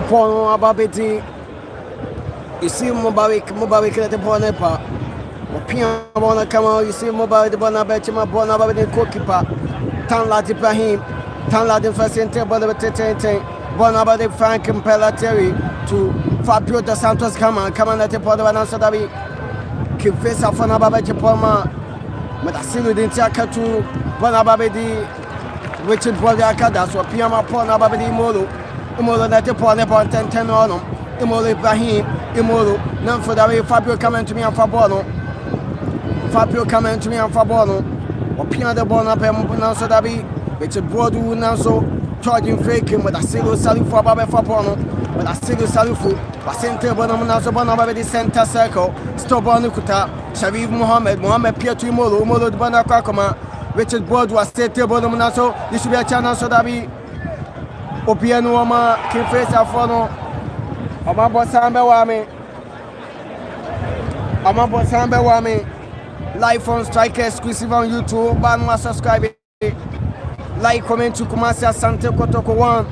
Pono ababeti. You see Mubarak at the Bonepa. Opinion wanna come out, you see Mubarak the Bonabet, my Bonabet Kokipa. Tanlat Ibrahim. Tanlat the first interval of Tete. Bonabet Frank Imperatori to Fabio de Santos come on at the Poda and Sadabi. Keep face of Bonabet Poma. But I see within Chaka to Bonabedi, Richard Bodiaka, so Piama Ponabadi Molo. Imolo that the Pona 10 on Imolo Ibrahim, Imolo, none for the way Fabio coming to me on Fabono. Fabio coming to me on Fabono. Or Pina de Bonapem Nansodabi, which a broad wood now so charging faking with a single sally for Baba Fabono, with a single salufu, but center Bonamanaso Bonaba the center circle, Stobonukuta, Sharif Mohammed Pietri Molo, Molo de Bonacacoma, Richard Broad was stated Bonamanaso, this should be a channel so that be. Opiano Wama, King Faisal Fono, Amabo Samba Wame, live on Strike exclusive on YouTube, Banwa subscribe, like, comment to Kumasi Asante Kotoko 1,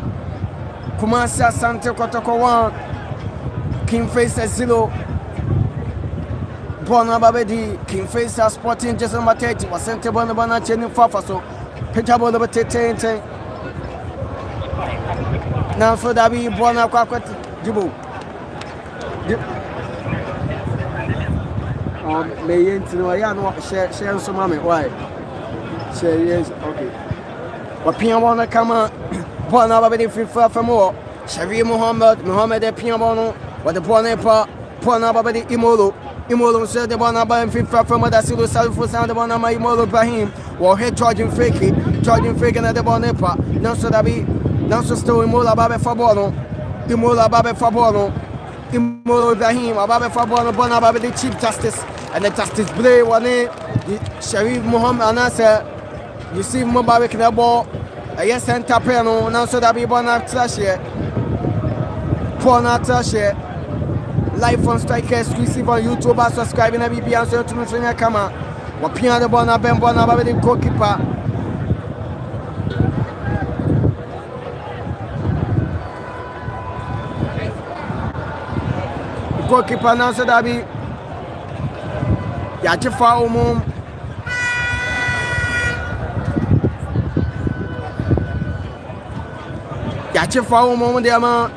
Kumasi Asante Kotoko 1, King Faisal Zilo, Bona Babedi, King Faisal Sporting Jason Mateti, Asante Bonabana Chenin Fafaso, Pejabo the Tete. Now for that we born up Jibu. May know I know share some mommy. Why? Share yes, okay. But Pian wanna come on born up already for more. Sharif Mohammed the Pian what the Bonepa, born up already Imolo said the one about him from the Silo South for Sound of my Imolo Ibrahim, or head charging faking at the Bonepa. Now so that we. Now so still Imola Babe Fabono, Imola Ibrahim, Ababe Fabono, Bonababe the Chief Justice, and the Justice Blay one Sharif Mohammed Anasa, you see Mubarak in the ball, a yes and Tapeno, now so that we Bona Trashe, live on Strike exclusive on YouTube, subscribing and be answer to Muslima Kama, or Pia the Bonababe the goalkeeper. Goalkeeper now so that be Yachifa Umum there man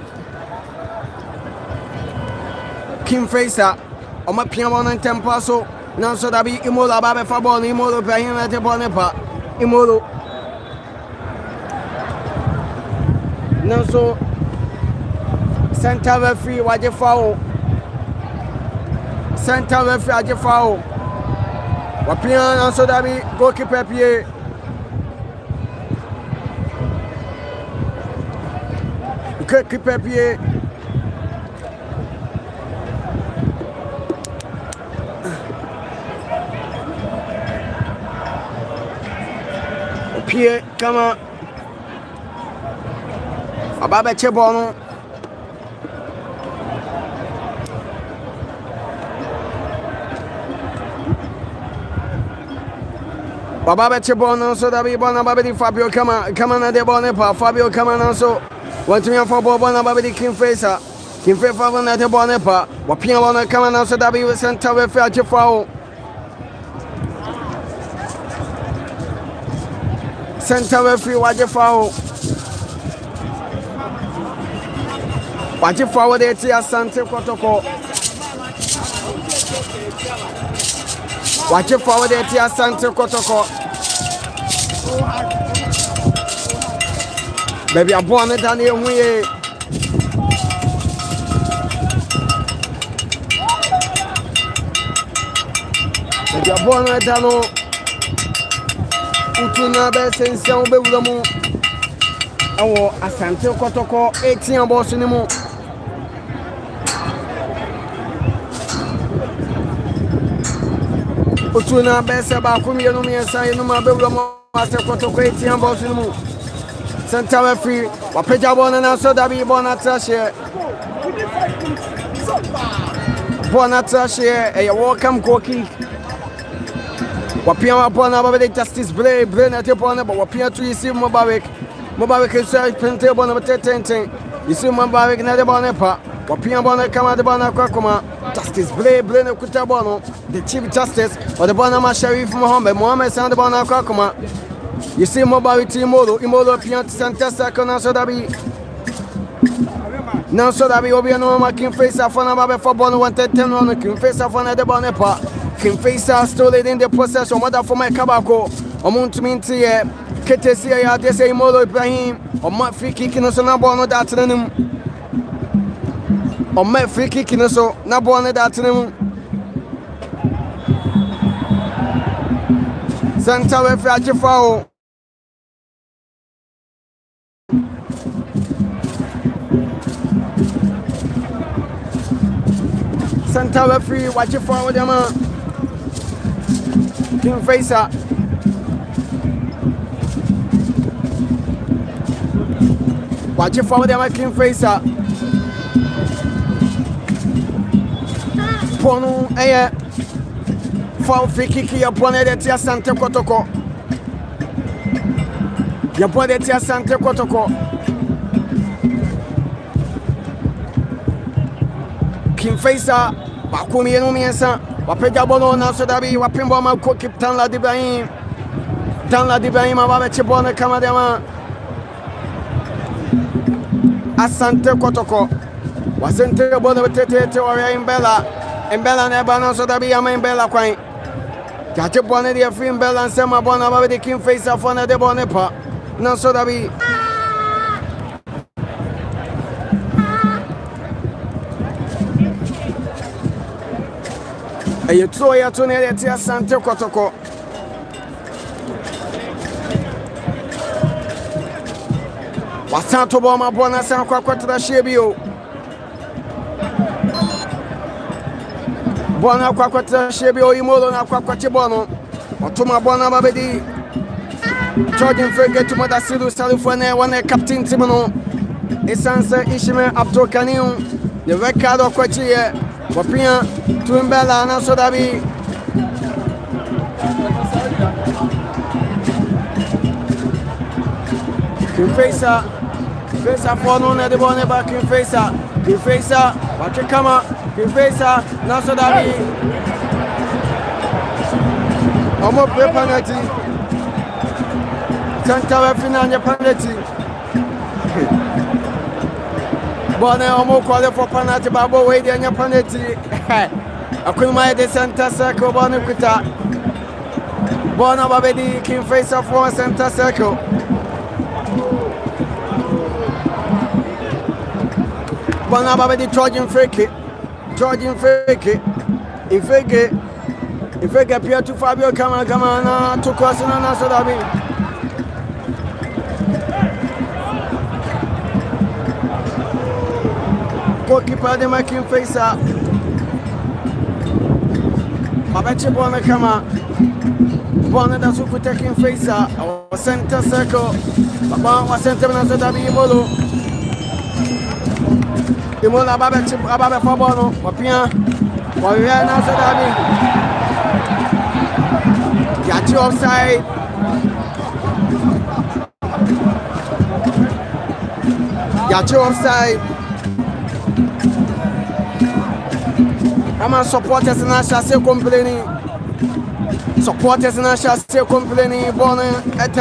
King Faisal on my piano and Tempaso now so that be Imola Babe Fabon Imolo Ibrahim at the Bonepa Imolo now so center referee Wajefa Center referee Ajefao. Wapian also that be goalkeeper Pierre. Goalkeeper Pierre. Pierre, come on. Ababe Chebono. Baba Chebon so that we Bonabadi Fabio come on at the Bonepa, Fabio come on also. Want to me for Bonabadi King Faisal at the Bonepa, Wapia wanna come on also that we will send to a fair Jeffao. Center referee Wajefao. Wajefao de Tia Asante Kotoko. Wajefao de Tia Asante Kotoko. Baby, I'm born at Daniel Way. Baby, I'm born at Dano. Utuna Bessin Sound Bewamo. Our Asante Kotoko, 18 boss in the moon. Utuna Bessa Bakumi and me and Sai no Mabelamo, Master Kotoko, 18 boss in the moon. Santa referee, Wapejabon and also Dabi Bonatashe. Bonatashe, a welcome cookie. Wapia Bonaba the Justice Blay, Brain at your Bonaba, Wapia to receive Mubarak. Mubarak is a printable on the 10. You see my boy na the bonepa. Wapia bona kama the bona kwa kuma. Justice Blay no kutabono. The Chief Justice or the Bonama Sheriff Mohammed San the bona kwa kuma. You see my boy Timolo Piant Santa Sakona so that be. Now so that we will be no King Faisal for number for Bono 110 on King Faisal for the bonepa. King Faisal stole it in the possession. Mother for my cabako. Omuntu minti Ketesi ya they say Molo Ibrahim. Or my free kicking us on a bono that to them. Or my free kicking us on a bono that to them. Santa Refraji foul. Santa referee, watch it forward, man. King Faisal. Watch it forward, man. King Faisal. Pono, foul free kick, your opponent at Asante Kotoko. Your opponent at Asante Kotoko. King Faisal. Bakumi no miensa wapeja bono na so dabi wapimbo ma ko kipan la Ibrahim ababe chibona kama dema Asante Kotoko wasente bono tete ori imbela na bana so dabi ama imbela kwan jache bono dia free imbela nsema bono ababe de King Faisal for na de bono pa na so dabi you throw your tune at Asante Kotoko. Wasanto Boma Bona San Quaquatra Shebio Bona Quaquatra Shebio, Imolo, Quaquachibono, Otuma Bona Babedi, Jordan Fergus to Madasidu Salifone, one Captain Timono, Esansa Ishime Abdul Kanium, the record of Quachia, Wapia. Tumbela na so dabi King Faisal for no na de bone ba King Faisal wakikama King Faisal na so dabi omo play penalty Santa we finanya penalty bone omo call for penalty babo we dey anya penalty Akunma de Santa Circle Bona Kuta Bona Babedi King Faisal for Santa Circle Bona Babedi Trojan Fake If appear to Fabio Kama to cross in an Sodabi Goalkeeper de King Faisal Mabache Bona Kama Bona da Suku taking Faisal our center circle Baba was center na Sodabi Imola Ababe Fabono Wapia Wawia na Sodabi Yachi offside I'm a supporters and I shall say complaining. Supporters and I shall say complaining. Born at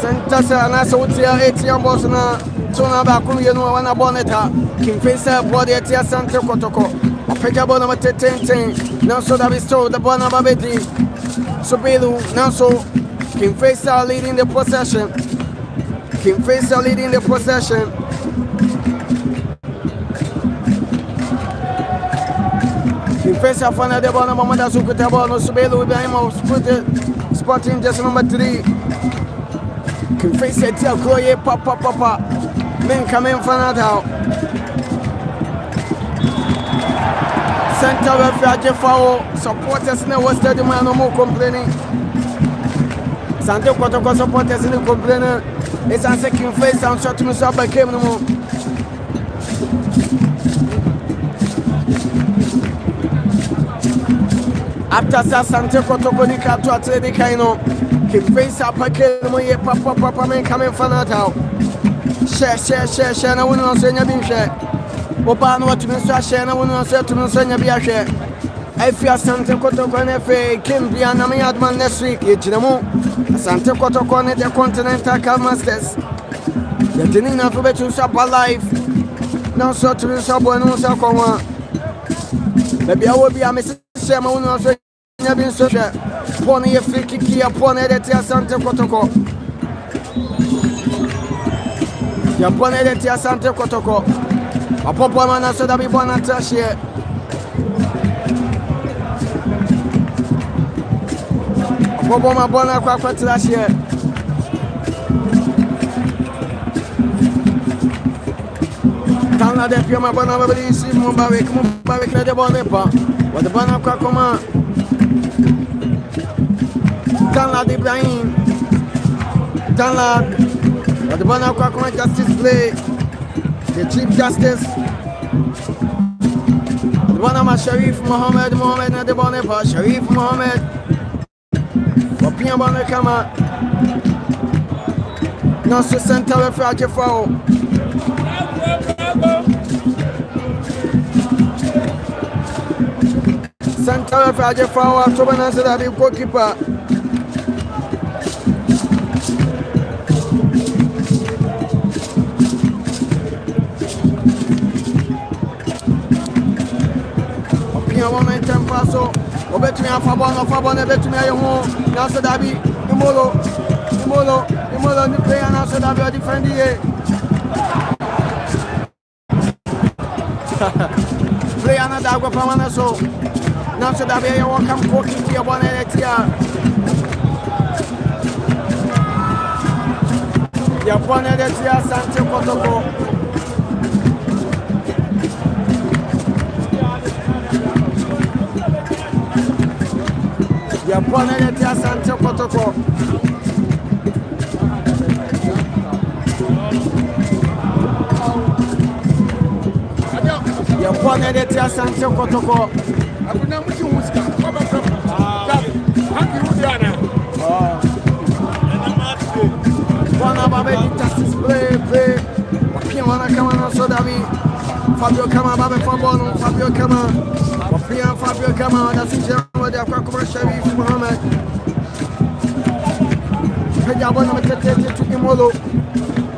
Santa and I saw ATM boss na Tona Baku, you know, when I boneta. King Faisal body at Asante Kotoko. A pegabona with 10. Now so that we saw the Bona Babeti. So Belu, now so King Faisal leading the possession. King Faisal leading the possession. King Faisal for the Bona Mamada Sukutabono, Subelu, Ibrahim, spotting just number 3. King Faisal tell Chloe, Papa. Men come in for now. Center refuge foul. Supporters in the West Stadium are no more complaining. Sante Kotoko supporters in the complaining. It's a second face and shot to me so I came no more. After Asante Kotoko ni katu atledika ino. King Faisal Papa men coming for now. Share na wonu no so nya bi hwe. Oba no watumi so share na wonu no so tumi so nya bi ahwe. Efi Asante Kotoko na fe Kimbia na me adman next week ejinamo. Asante Kotoko ne the Continental Cup Masters. The thing na for betu so life. Now so tumi so bo no so konwa. Baby awo bi amese share ma wonu no so nya bi so hwe. Pone ye free kick ya pone de Asante Kotoko. Ya pone de Asante Kotoko. Apopo mana so da bi bona trashie. Apopo ma bona kwa trashie. Tana de pia ma bona babili si mbawe kle de bona pa. Wa de bona kwa koma. Tana de Ibrahim. Tana wa de bona kwa koma justice play. The Chief Justice Wanama Sharif Mohammed na de Bonepa Sharif Mohammed Wapia Bone Kama Nanso Center Refuge Foul Center Refuge Foul October Nanso da bi goalkeeper so obetumi afabona betumi ayo na so dabi imolo ni player na so dabi o defend here player na da go pamana so na so dabi ayo kam ko ki ya bona etia ya bona etia Asante Kotoko ya pone de Asante Kotoko ya pone de Asante Kotoko akuna mushi musika kwa ba happy udiana wana babe justice play wapia wana kama na so dabi Fabio kama babe fabono Fabio kama na sijama de kwa kuma Sharif Mohammed Peja bona metete to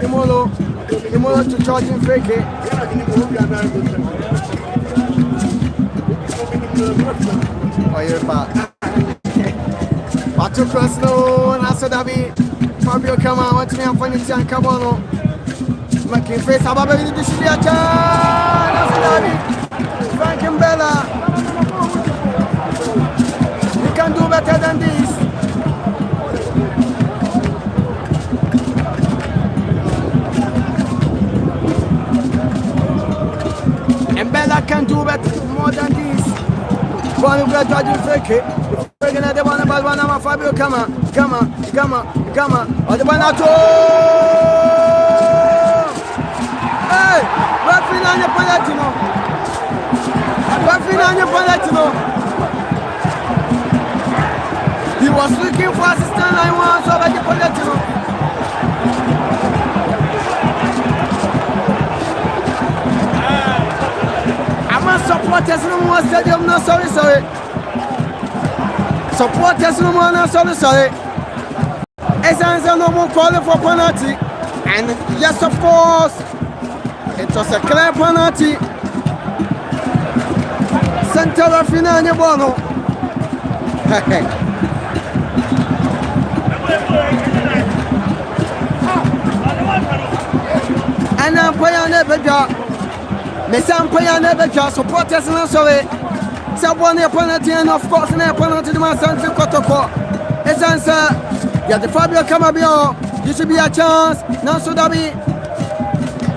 Imolo to charging fake oh you're back Patu Krasno na so dabi Fabio kama want me afanye tian kabono making face ababe ni dishia cha na so dabi Frank Mbella you can do better than this Mbella can do better more than this one who got to fake it we're gonna the one about one of Fabio kama or the one out hey Rafinha Palatino he was looking for assistant line one so by the Palatino I'm a supporters no more stadium no sorry supporters no more no sorry Asante no more calling for penalty and yes of course it was a clear penalty Center Rafinha Bono and I'm playing a better Mesam supporters no sorry someone a penalty and of course a penalty to Asante Kotoko Asante yeah the Fabio Camabio this should be a chance now so that be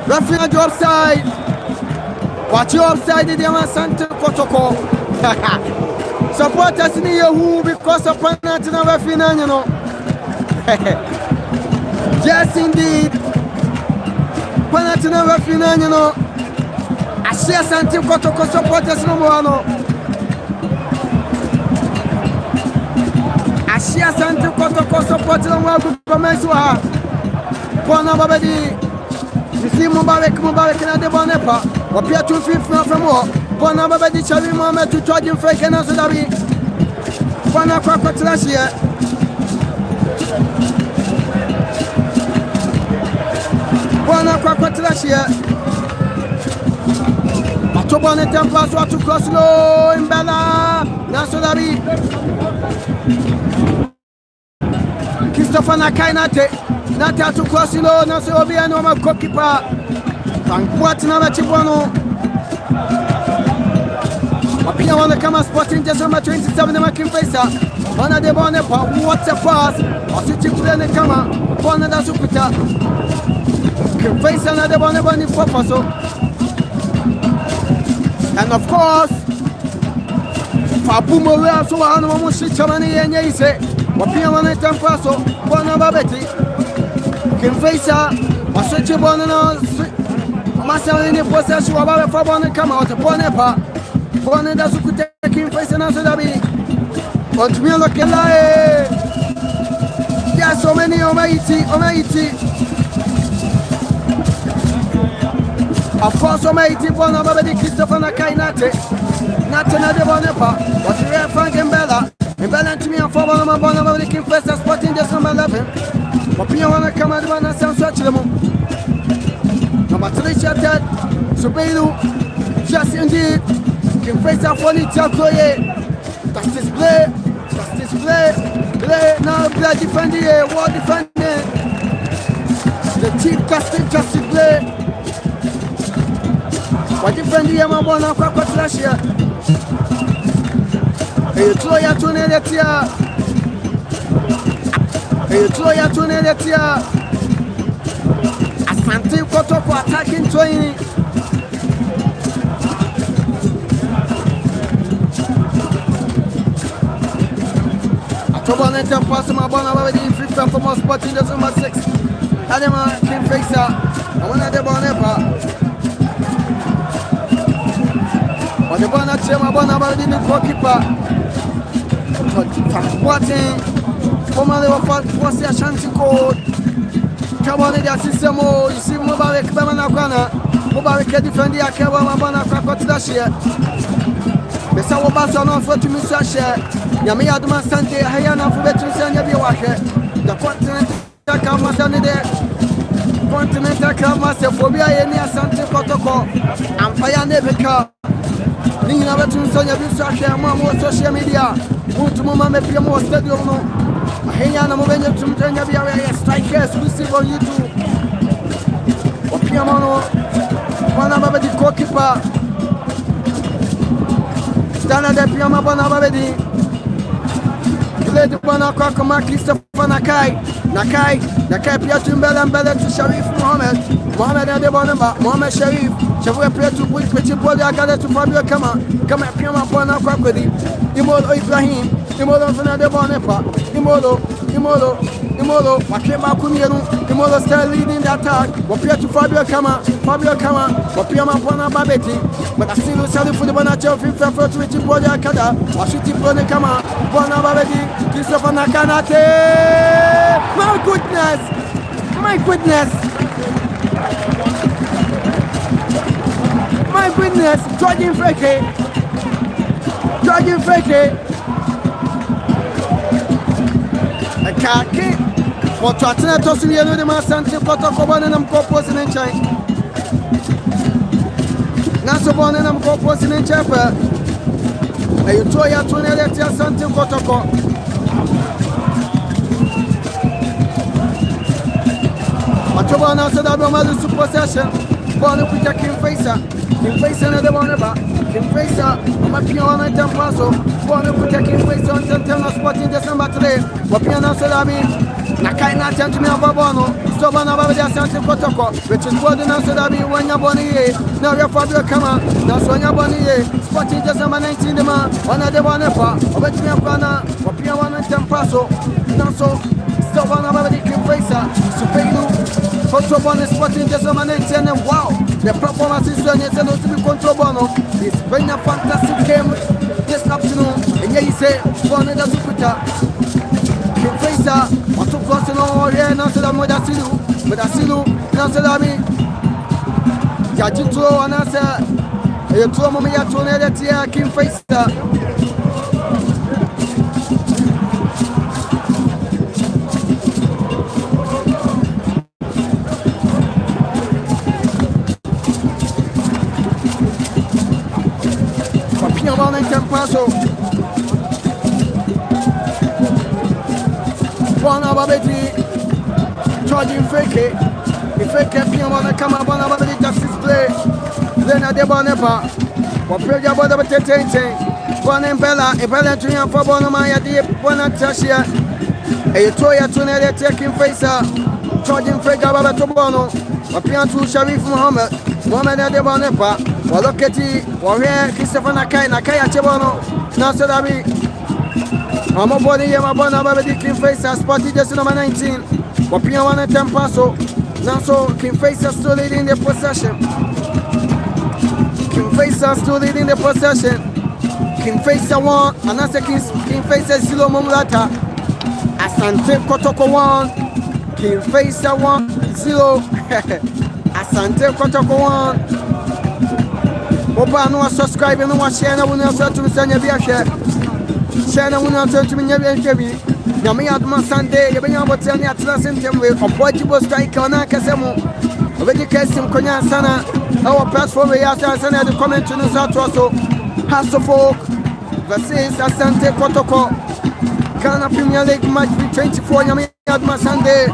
Rafinha offside watch your offside the Asante Kotoko supporters in here who because of penalty na Rafinha you know yes indeed penalty na Rafinha you know Asante Kotoko supporters no more no Asante Kotoko supporters no more comments wa Bona babedi You see Mubarak in the Bonepa, or Pierre to feel from more. Bonaba di Chavi Mohammed to charge him fake and answer Dabi. Bona Quack last year. Bona Quack last year. Atobone Templas to cross low in Bella. Nasodabi. Christopher Nakainate. Nata to cross low. Nasobi and Oma Kokipa. Thank what number Chibono. Appear on the camera spotting just number 27 making Faisal. One of the Bonepa. What's a pass? Or city play the camera. One of the Supita. Faisal and the Bonepa in Fopaso. And of course, Fabumo so I know she chamani and ye say, Wapian on a tempaso, Bonababeti, Kim Faisal, or such a bonano, Massa in the possession of our Fabon come out upon a pa, Bonada who could take him face and answer Dabi. But we look at there are so many on Of course, I'm 80 one of the Christopher Nakainate. Not another Bonepa, but we are Frank and Bella. And Bella to me and for one of the King First spotting just number 11. But we want to come at one and sound such a moment. Number 3 shattered. Subelu, just indeed. King First of one each employee. That's display. Play now, play defending, war defending. The chief casting just display. What defend the Yamabona Quack last year? A Troya Tunetia. A Troya Tunetia. Asante Kotoko attacking 20. Atoboneta Passama Bona already in 5th from us, but in the number 6. Adema King Faisal. I want to the Bonepa. The Bona Chema Bona already the goalkeeper. Watching formerly of Fosse Asante code. Come on, the system. You see, Mubarak Bemanakana. Mubarak defend the Akawa Mabana Kakotashia. The Sawabasa on for to Musasha. Yamia Duma Sante, Hayana for veterans and Yabiwaka. The Continental Cup Master there. Continental Cup Master Phobia and Asante Kotoko. And Fire Nebeka. Nina Vetusonia Bisaka, Mamma social media. Mutuma Mepiamo Stadium. Hayana Movenia to Mutania strikers we see on YouTube. Opiamano, one of the goalkeeper. Standard de Piama Bonabadi. Play the Bonakakama Christopher Nakai Piatumbel and Bella to Sharif Mohammed and the Bonamba, Mohammed Sharif. Shall we appear to put Pretty Body Agada to Fabio Kama Piama Bonakakadi, Imolo Ibrahim, Imolo Fernando Bonepa, Imolo, Wakema Kumiru, Imolo still leading the attack, Wapia to Fabio Kama, Wapiama Bonababeti, but I still sell for the Bonacho, Fifa to Pretty Body Agada, Washington Bonekama, Bonababeti, Christopher Nakanate. My goodness, Georgian Freke. A khaki. What to attend to see the Asante Kotoko and I'm composing in China. Nasobon and I'm composing in Chapel. A Utoya Tunelia Asante Kotoko. Atobana said I'm a possession. Bonnie put a King Faisal and the Bonaba. King Faisal, Mapiana and Tampaso. Bonnie put a King Faisal and Tentana spot in December 3. Wapiana Salami. Nakaina Gentleman of Babono. Stobana Babia Santa Kotoko. Which is what the Nasadabi when you're Bonnie. Now you're Fabio Kama. That's when you're Bonnie. Spotting December 19 the man. One of the Bonepa. Obetia Pana. Wapiana and Tampaso. Naso. Stobana Babia King Faisal. Supenu. Control bonus spotting just a minute and wow, the performance is done. It's to be control bonus. It's been a fantastic game this afternoon. And yeah, you say, one of the super. King Faisal, what to cross in all here, not to the Modasilu, now to me. Judge to an answer. You told me to another tier, King Faisal. Piamon and Campaso. One of Abeti charging fake. If fake Piamon and come up on Abeti justice play. Then at the Bonepa. What prayer about the Tete. One and Bella, a Bella Triumph for Bonamaya, dear Bonatasia. A Toya Tunere taking Faisal. Charging fake about Tobono. A piano to Sharif Muhammad. Mohamed at the Bonepa. Waloketi, Warrior, Christopher Nakai, Nakaya Chebono, Naso Dabi. I'm a body, I'm a bona, Babadi King Faisal, Spotty just number 19. Wapia 1 and 10 paso. Naso King Faisal still leading the possession. King Faisal still leading the possession. King Faisal 1, and that's King Faisal 0 Mumlata. Asante Kotoko 1. King Faisal 1, 0. Asante Kotoko 1. Oba no subscribe no share na wona so to sanya bia hwe share na wona so to nya bia hwe bi na me aduma Sunday ye benya botia ne atla sentem we opoji bo strike ona kasemu obedi kasim konya sana our platform we asa sana the comment no so to so House of Folk versus Asante Kotoko Ghana Premier League match 24 nya me aduma Sunday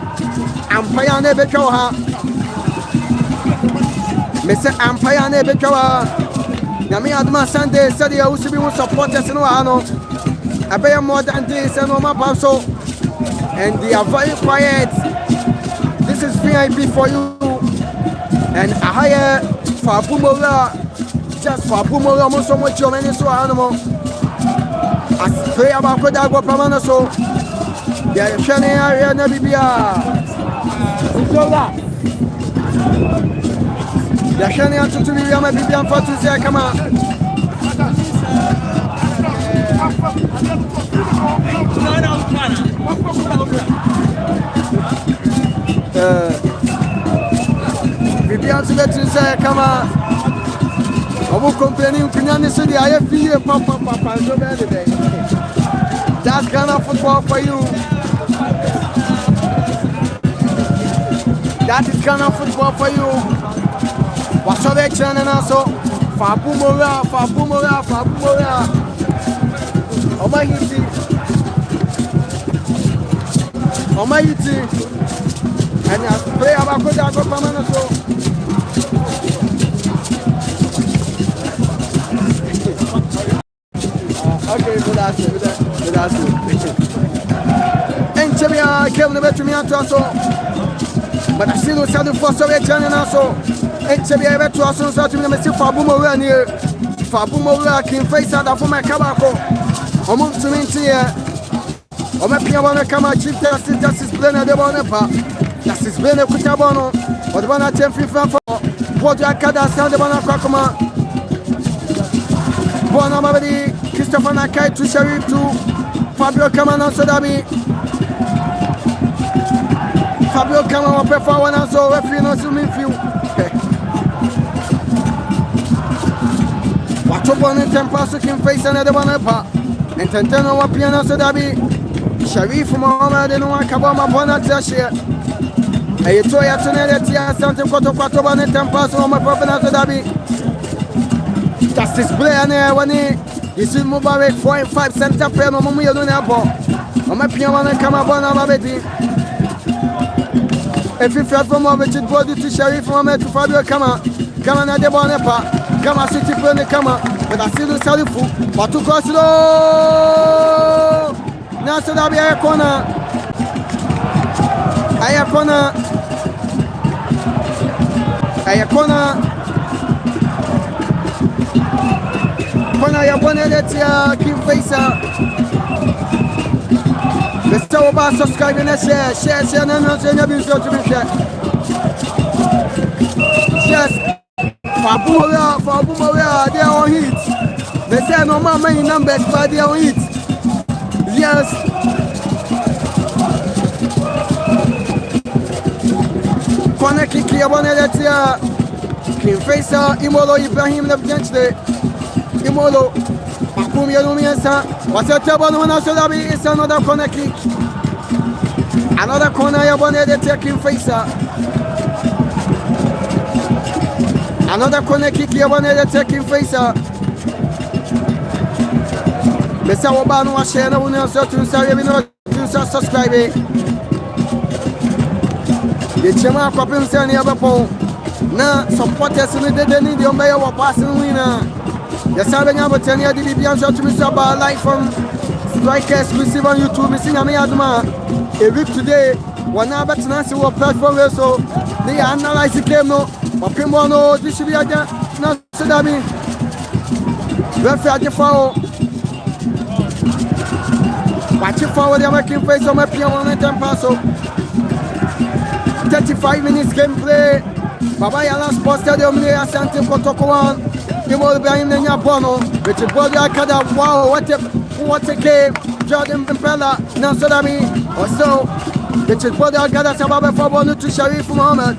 Empire na betwa ha me say Empire na betwa Yami Adma Sunday said you used to be one supporters in Wano. I pay more than this and no map so. And they are very quiet. This is VIP for you. And a higher for Pumola. Just for Pumola, so much your many so animal. As pray about Kodago Pamana so. They are shining area Nabibia. Yashani atu to be a Bibian for to say, come on. Bibian to let you say, come on. I will complain in Kunani City. I have feel papa, so bad today. That's Ghana football for you. That is Ghana football for you. What's up, channel also? Fabumora. Oh my YouTube. And I pray about Kotoko Pamana so. Okay, that's it. And Chevia came to me and also. But I still don't the first of channel also. And Chevia ever to us so to me, Fabumora near Fabumora King Faisal for my Kabako. Almost to me here. Oma pia wana kama chief justice Blena de Bonepa. Justice Blena Kutabono. But wana temfi for what ya kada sound wana kwa kama. Bona mabadi Christopher Nakai to Sharif to Fabio Kamana Sodabi. Fabio Kamana prefer wana so referee no to me few. Watch up on the tempo King Faisal de Bonepa. And Tentano wapiana Sodabi. Sharif Muhammad and Wakabama Bonatasia. A Toya Tunetia, Asante Kotoko and Tempas on my prophet Dabi. Justice Blair near one is in Mubarak 4 and 5 center pen on Mumia Dunabo. On my piano and Kamabona Mabeti. If you felt from Mobit body to Sharif Muhammad to Fabio Kama, Kamana de Bonepa, Kama City Plane Kama, but I still Salifu, but to Coslo. Now so that be a corner. A corner. Corner ya bonnet ya King Faisal. Let's talk about subscribing and share and not to be sure to be shared. Yes, Fabumora, they are on hit. They say no more many numbers, but they are on hit. Yes. Corner kick here, one here. King Faisal, Imolo Ibrahim Lebjanchde, Imolo, Makumi Yalumiasa, what's your table on us? It's another corner kick. Another corner, Yabone, the taking Faisal. Another corner kick, Yabone, the taking Faisal. Mesa Obano was sharing a winner, so to say, you subscribe. The Chema Copin Sani Abapo. Now, supporters in the day, the Omega were passing winner. The Saturday number 10 year DBN shot to Mr. Bar live from Strike exclusive on YouTube. Missing a Adma. A week today, one hour to Nancy will platform so they analyze the game. No, but Pimono, this should be a not so that mean. Referee foul. Watch it forward, they're making face on my piano and Tempaso. 35 minutes gameplay. Baba Yala Sports Stadium near Asante Kotoko one. You will be in the Bono, which is Body Akada. Wow, what a game. Jordan Impella, Nansodami, or so. Which is Body Akada Sababa for Bono to Sharif Mohammed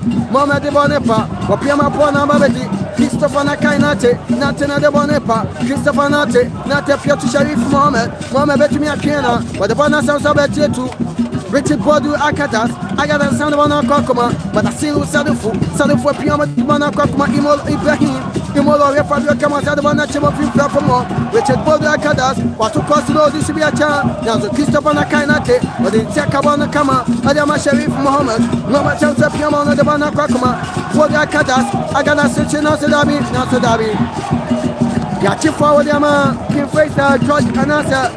de Bonepa, Wapiama Pona Babedi, Christopher Nakainate, Natina de Bonepa, Christopher Nate, Nate Piatu Sharif Mohammed Betumia Kena, but the Bona Sabati too. Richard Bodu Akadas, Agadan Sandwana Kokoma, but I see Sadufu, Piama Bona Kokoma, Imol Ibrahim, Imolo Fabio Kamasabana Chemo Platform, Richard Bodu Akadas, what to cost no this should be a child, now the Christopher Nakainate, but the Takabana Kama, Adama Sharif Mohammed, Noma Chelsea Piama de Bona Kokoma, Bodu Akadas, Agana Sechi Nasadabi. Yachi forward Yama, King Faisal, George Anasa,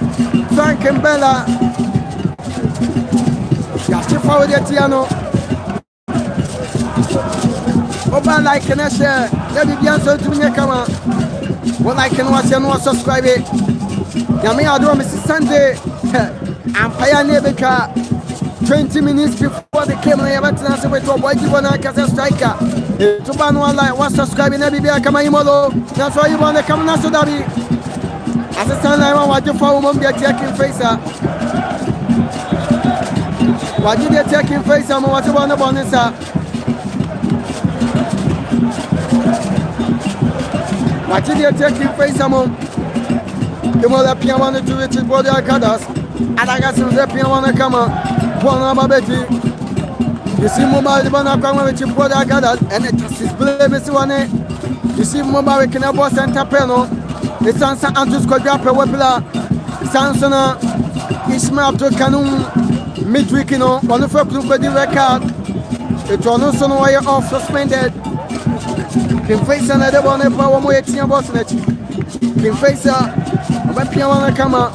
Frank and Bella. Yachi forward Yatiano. Oba like and share. Let me be answered to me. Come on. What I can watch and subscribe it. Yami Ado Mrs. Sunday. I'm Pioneer Baker. 20 minutes before the camera, I went to answer with a white one. I can striker. To ban one like one subscribing every day. Come on, Imolo. That's why you want to come now. So that be as a son, I want to follow Mom. They're taking Faisal. Why did they take him face? I'm what about the bonus? Why did they take him face? I'm the mother piano to Richard Body Akadas. And I got some piano come on. Pona Betty. You see mobile Bona come with Richard Body Akadas and it is blame is one. You see mobile can have boss and tapeno. It's answer Antus Kodrapa Webla. Sansona Ismail to Canum. Midweek, you know, one of our blue body record. It was also no way off suspended. King Faisal another one of our way to boss net. King Faisal, a piano camera,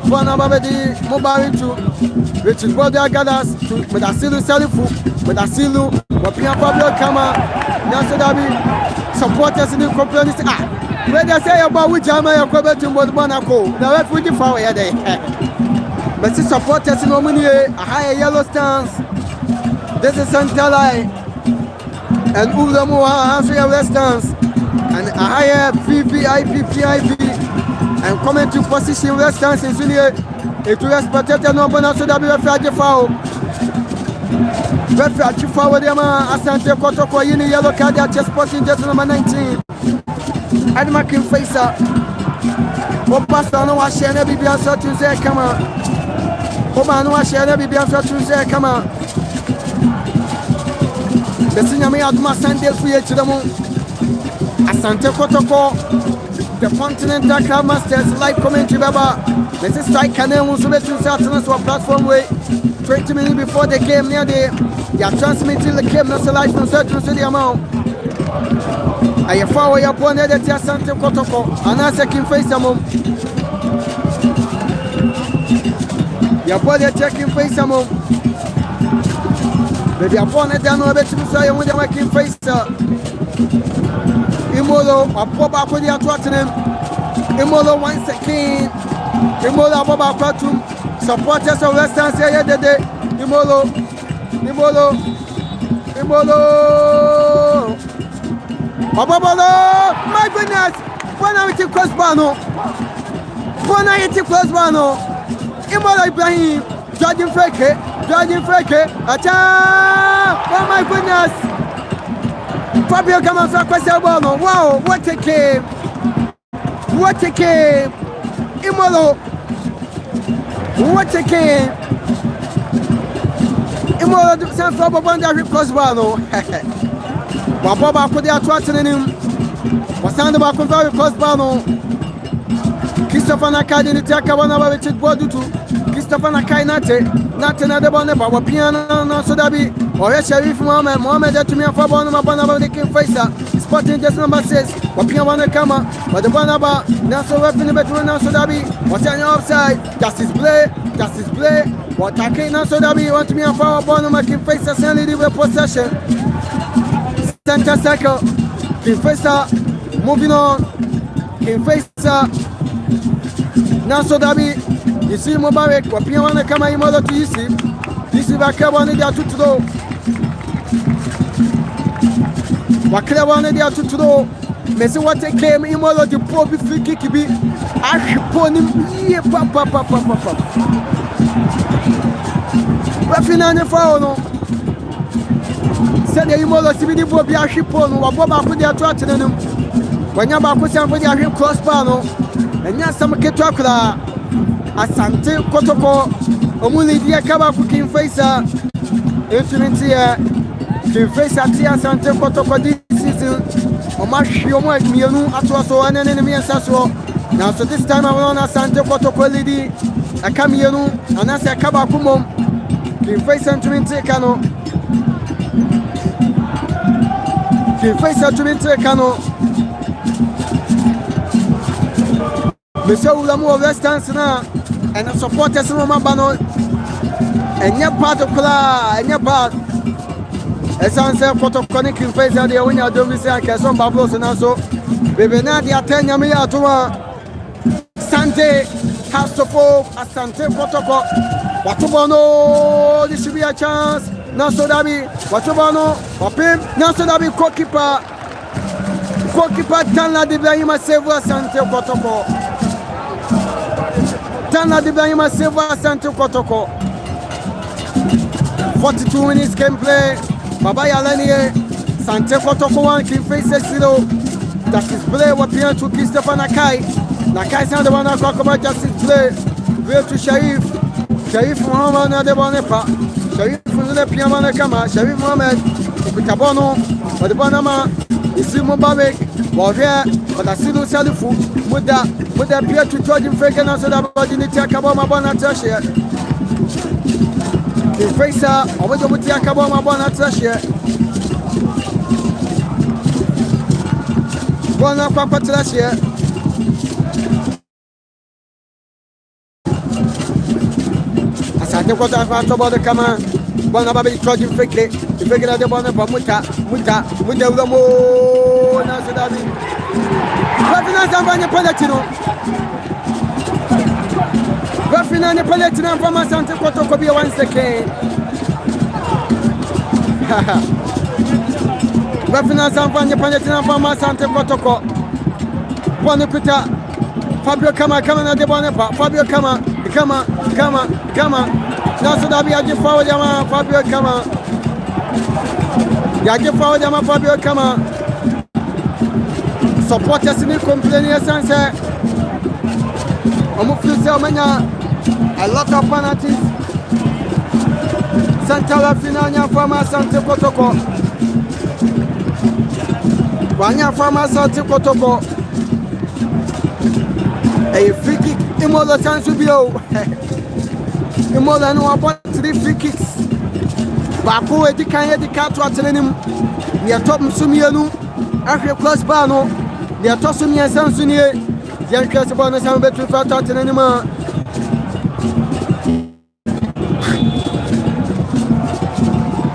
one of the mobile to Richard Body Gadas, with a silu Salifu, with a silu, what Pablo camera, Nasadabi, supporters in the complaints. Ah, when they say about which I'm a comment to Monaco, now that's with the fire day. But the supporters in Omni, a higher yellow stance. This is center line. And Ulamua has a red stance. And a higher VVIP. And coming to position red stance in Sunia. It will respect the number so that we have a foul. Referee forward Asante Kotoko in the yellow card at just posting just number 19. And King Faisal. Pastor no was sharing every beer so to say come on. Oba no was sharing every beer so to say come on. The senior may have my Sunday free to the moon. Asante Kotoko, the Continental Club Masters live commentary baba. This is strike and then we'll submit to Saturn to a platform way. 20 minutes before the game near the they are transmitting the game not live from certain to the amount. I follow your opponent at Asante Kotoko and I second face among your body checking face among maybe opponent down over to say with the making face Imolo or pop up with the Tottenham Imolo 1 second Imolo Boba Platum supporters of Western say the day Imolo Babalo! My goodness! When I hit crossbano! Imola Ibrahim! Judging Freke! Acha! Oh my goodness! Fabio come on, wow, what a game! What a game! Imolo! What a game! Imolo San Fabo Banda Ricosbano. Baba could have trusted in him. Was Sandra Baconvari Cosbano. Christopher Nakai didn't take a one of it body to Christopher Nakai not another one about piano, no so that be or a sheriff Mohammed to me for one of the King Faisal. Spotting just number 6, but piano come up, but the one about Nassau weapon between Nassau Dabi was an offside. Justice play. What I can't Nassau Dabi want me for one of my King Faisal sending the possession. Center circle, King Faisal moving on. King Faisal. Nassau Dabi, you see Mubarak, what Piana come in mother to you see. This is back one of the two to do. What clear one of the two to do. Messi what they came in mother to poor free kick be. I put him here, papa. Rafinha foul. Said the mother to be the Bobby Ashipon, or Boba put their trot in him. When you're back with somebody, I hear crossbar. And yes, some Ketokla Asante Kotoko Omuli Dia Kaba King Faisal instrument here King Faisal Tia Asante Kotoko this season Omashio Mianu Atwaso and enemy Sasso. Now so this time I want Asante Kotoko lady a Kamianu and as a Kaba Kumom King Faisal instrument Kano King Faisal instrument Kano Monsieur Ulamu Western now, and the supporters of Mabano, and your part of Kula, and your part. As I said, Kotoko King Faisal, the winner of the Visa, Casson Bablos, and also, Baby Nadia Tenya Asante, has to fall, Asante Kotoko, Watubono, this should be a chance. Nassau Dabi, Watubano, Wapim, Nassau Dabi, goalkeeper Tanla de Brahima Seva Asante Kotoko. Tanla de Brahima Seva Asante Kotoko. 42 minutes gameplay. Baba Yalanie, Sante Kotoko 1, King Faisal 0. Justice play was here to Christopher Nakai. Nakai sound the one I talk about justice play. Way to Sharif Muhammad Nadebanepa. Sharif Piamana Kama, Sharif Muhammad, Ukutabono, Odebanama, Isi Mubarak, Warrior, but I see no Salifu, would appear to judge him fake and also about the Takabama Bonatasia. The Faisal, or with the Takabama Bonatasia. One up Papatasia. As I think what I thought about the command. Bona babi trudging fake the fake the bona muta the mo na so dabi Rafinha Zambanya Palatino Rafinha Palatino from Asante Kotoko be 1 second Rafinha Zambanya Palatino from Asante Kotoko Bonakuta Fabio Kama na de Bonepa Fabio Kama now so that we are just forward Yama Fabio Kama. Yaki forward Yama Fabio Kama. Supporters in the complaining sense. A lot of fanatics. Santala Finania from Asante Kotoko. Wanya from Asante Kotoko. A free kick. Imola Sansubio. More than 1.3 free kicks. Baku Edikan Edikat to Atlenim. Near Top Sumianu, Afri Plus Bano, near Tosumi and Sansunie, Yankas Bonus and Betty Fatat and Anima.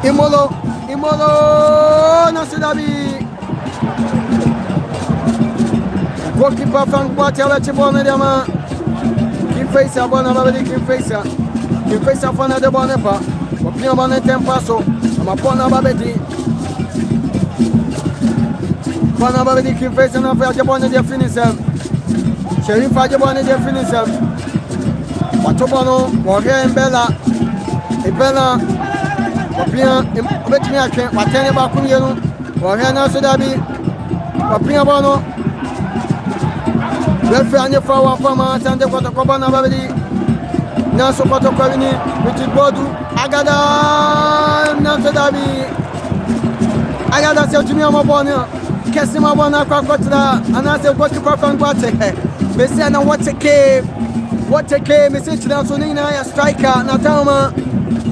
Imolo, Nasidabi. Goalkeeper Frank Boatella Chibonadama. King Faisal Bonabadi King Faisal. King Faisal Fana de Bonepa. Opinion on the Tempaso. I'm a Pona Babedi. Fana Babedi King Faisal and Fajabona de Finisem. Sherif Fajabona de Finisem. Watobano, Warrior and Bella. Bella. Opinion, bet me I can't. Watani Bakumiano. Wahana Sudabi, Wapia Bono, Refranya Fawa Fama, Asante Kotoko Bana Babidi, Naso Kotoko Vini, Richard Bodu, Agada, Nasudabi, Agada Seltumia Mabona, Kessima Bona Kakota, and I said, what to perform what take? Messiana, what take care? What take care? Message now, Sonina, a striker, Natama,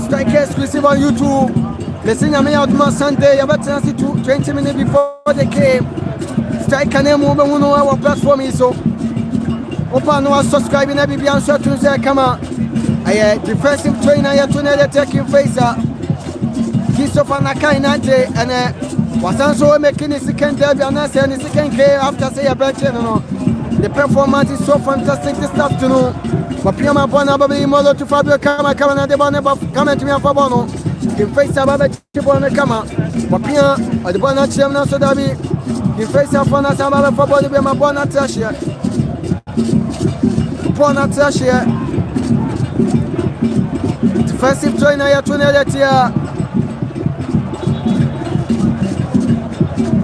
striker exclusive on YouTube. Messina me out Asante, you better see 20 minutes before they came. Striker name over our platform is so. Open no subscribing every be answer to say, come on. I defensive trainer, I to taking Faisal. Christopher Nakai Nante, and Wasanso making his second debut and the second K after say a better. The performance is so fantastic this afternoon. Wapiama Bona Baby Molo to Fabio Kama Kama de Bona coming to me for Bono. In face of a Chibona Kama. Wapia or the Bona Chimna Sodabi. In face of Bona Sama for Body Bema Bona Tashia. Bona Tashia. Defensive trainer Yatunetia.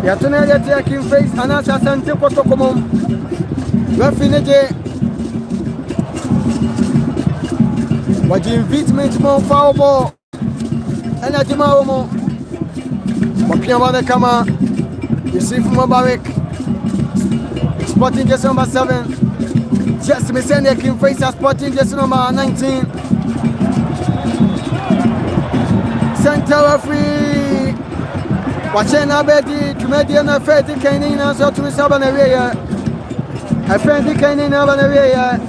Yatunetia King Face and Asante Kotoko. Refinite. What you invite me to more foul ball? And at tomorrow more. What you want to come out? You see from Mubarak. Sporting just number 7. Just me send a King Face Sporting just number 19. Center referee. Watching a betty to median a fatty canine answer to Saban area. A friendly canine area.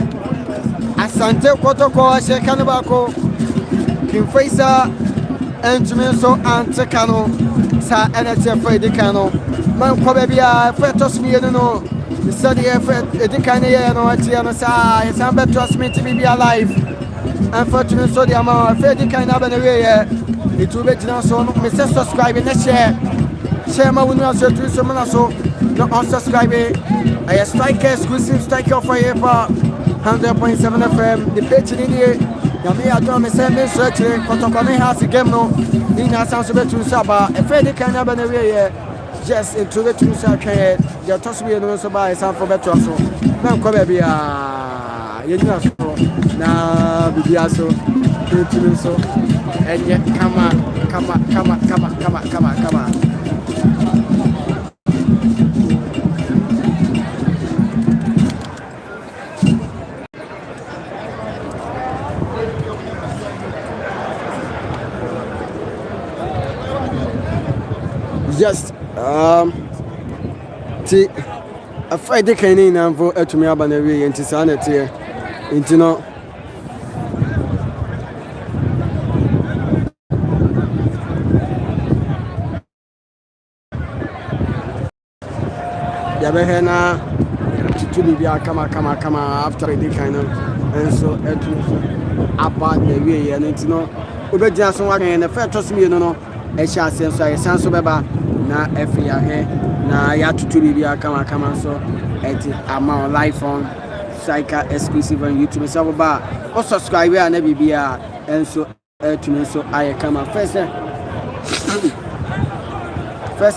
Asante Kotoko, Shekanabako, King Faisal, and Tumenso, and Tekano, Sa NHF Fredicano, Man Kobabia, Fetos Miano, the study effort, Edicania, no Atiana Sa, it's a better trust me to be alive. And for Tumenso, the amount of Fredicana Banaway, it will be so, Mr. Subscribing, let's share my winner, so to someone so, not unsubscribing. I strike exclusive strike off for 100.7 FM, the page in here. Yami Adam is sending search Kotoko has a game no. Nina sounds a bit too saba. A fairly kind of an area just into the two circuit. Your toss me no so by some for better so. Now come here, you know so. Now be so. So and yet come on. Just a Friday canine and for to me about a way into sanity into no Yabehena to be come after the kind of and so about the way and it's no we just one and the first trust me no. Esha senso ay sanso beba na efi ya he na ya tutu bibia kama so eti ama live on Psycha exclusive on YouTube so baba o subscribe ya na bibia enso etumi so ay kama first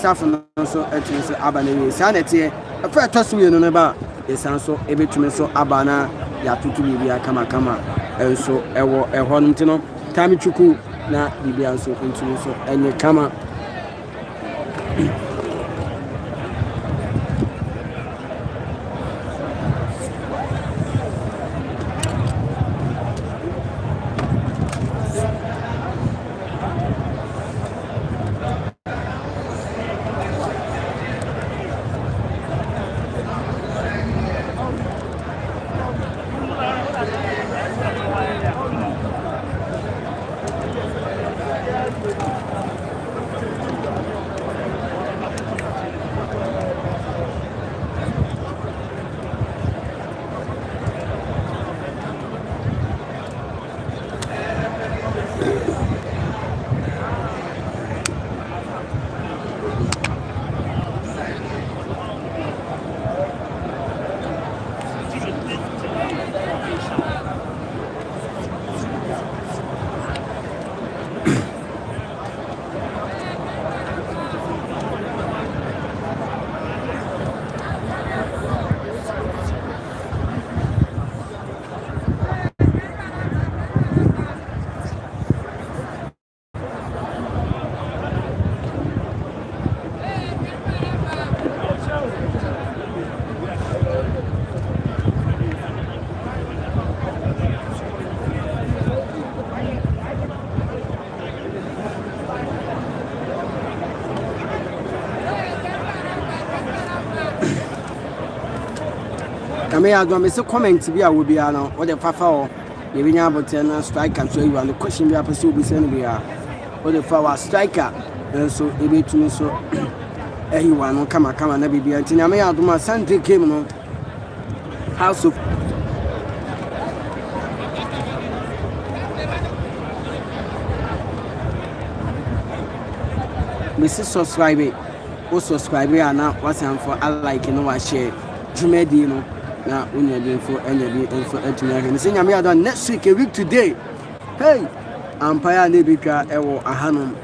half no so etumi so aba na we sanete first toss me no na ba esanso ebetumi so aba na ya tutu bibia kama enso ewo ehwo ntino tami chuku na bibia so into so enye kama I may have done a comment to be a will be an or the Papa. You will never tell a striker and show you and the question we are pursuing with any or the flower striker. And so, a bit to so. Anyone will come and be until I may have my Asante came on House of Mrs. Subscribe. Also subscribe and now what's for I like you know I share. Jumedi no now when you're doing for any info engineering. Saying I may have done next week a week today. Hey, Empire Nebika Ewo Ahanum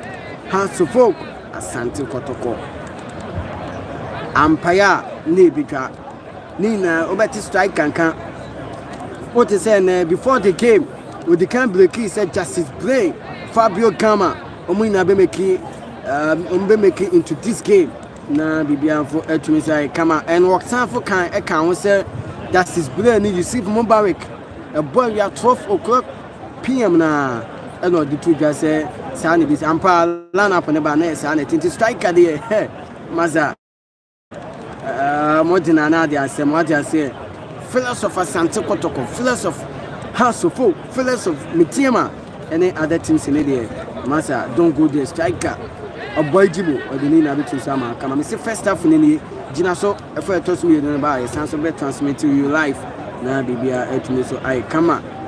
House of Folk Asante Kotoko. Empire Nebika Nina Obeti strike can what is saying before the game with the can break he said Justice Play Fabio Gama Omina Bemeki make it into this game. Na Bibian for Etumi come and walk time for can account say that is brain you see from Mubarak. A boy we are 12 o'clock PM na and the two just say Sani bis ampa line up on the banner Sani to strike at the Maza Modina Nadia say what I say philosopher Asante Kotoko, philosopher House of Folk, philosopher Mitiama and other teams in the Maza don't go there striker. A boy Jibo or the Nina between Sama. Come and see first half in the Ginaso. If I toss me in by a sense of transmit to you live. Now, baby, so I come on.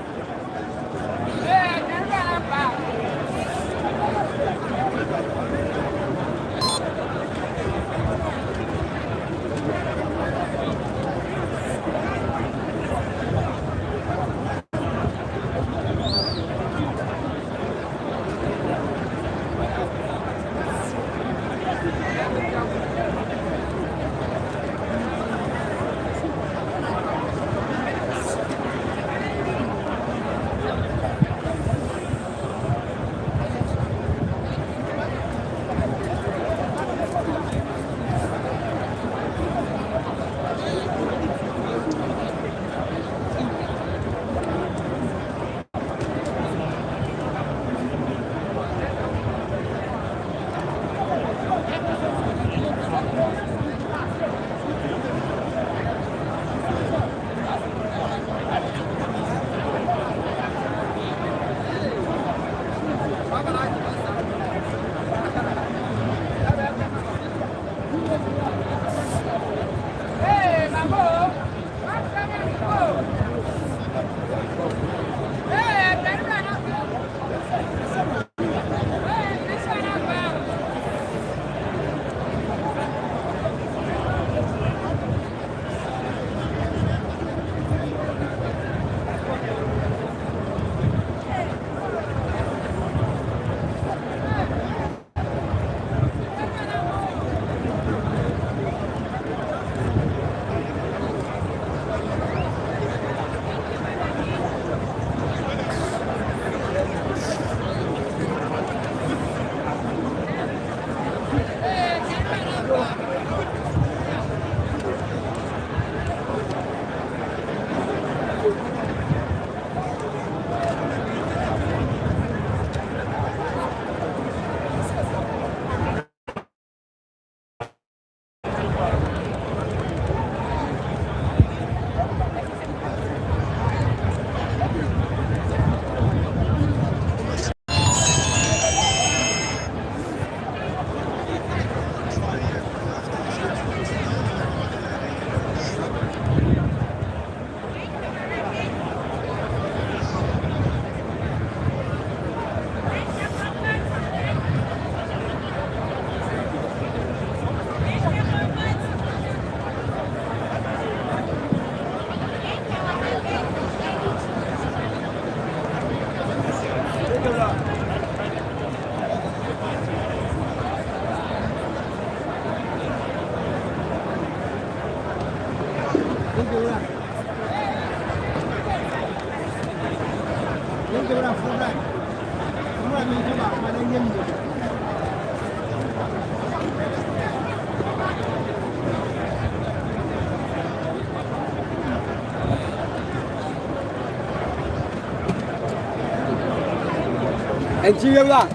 Enchiria lá.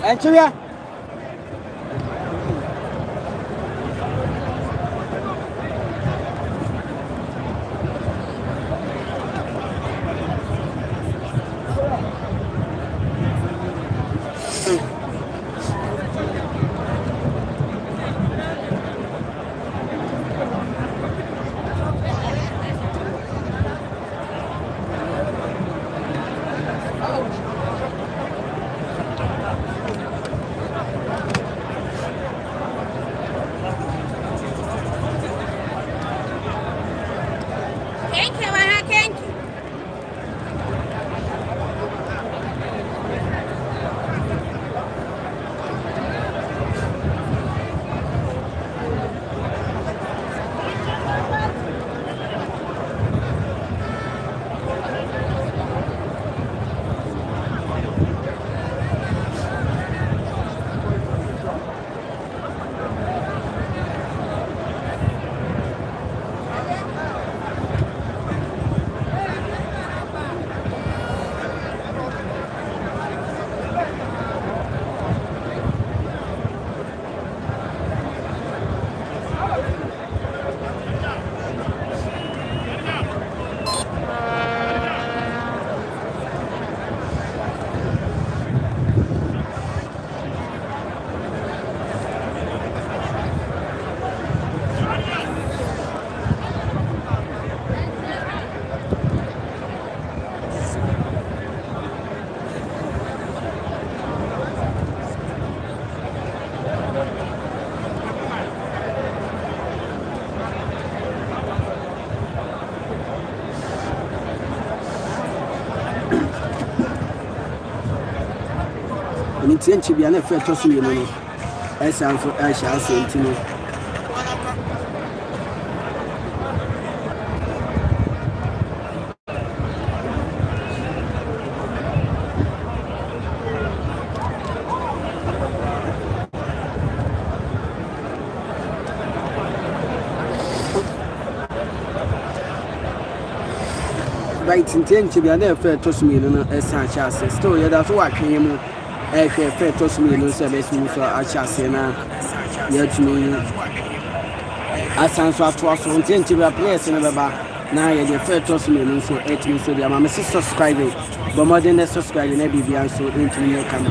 Enchiria. tie nche bia na fe to so yeno no esan so ehia asenti no right intention be na fe to so yeno no esan chia ase still ya da so wa twen mu ehwe fe to so yeno se be su so acha ase na ya tumi asan so ato so intention be place na baba na ya de fe to so yeno so etimi so dia ma me subscribe but more than subscribe na bibia so into me come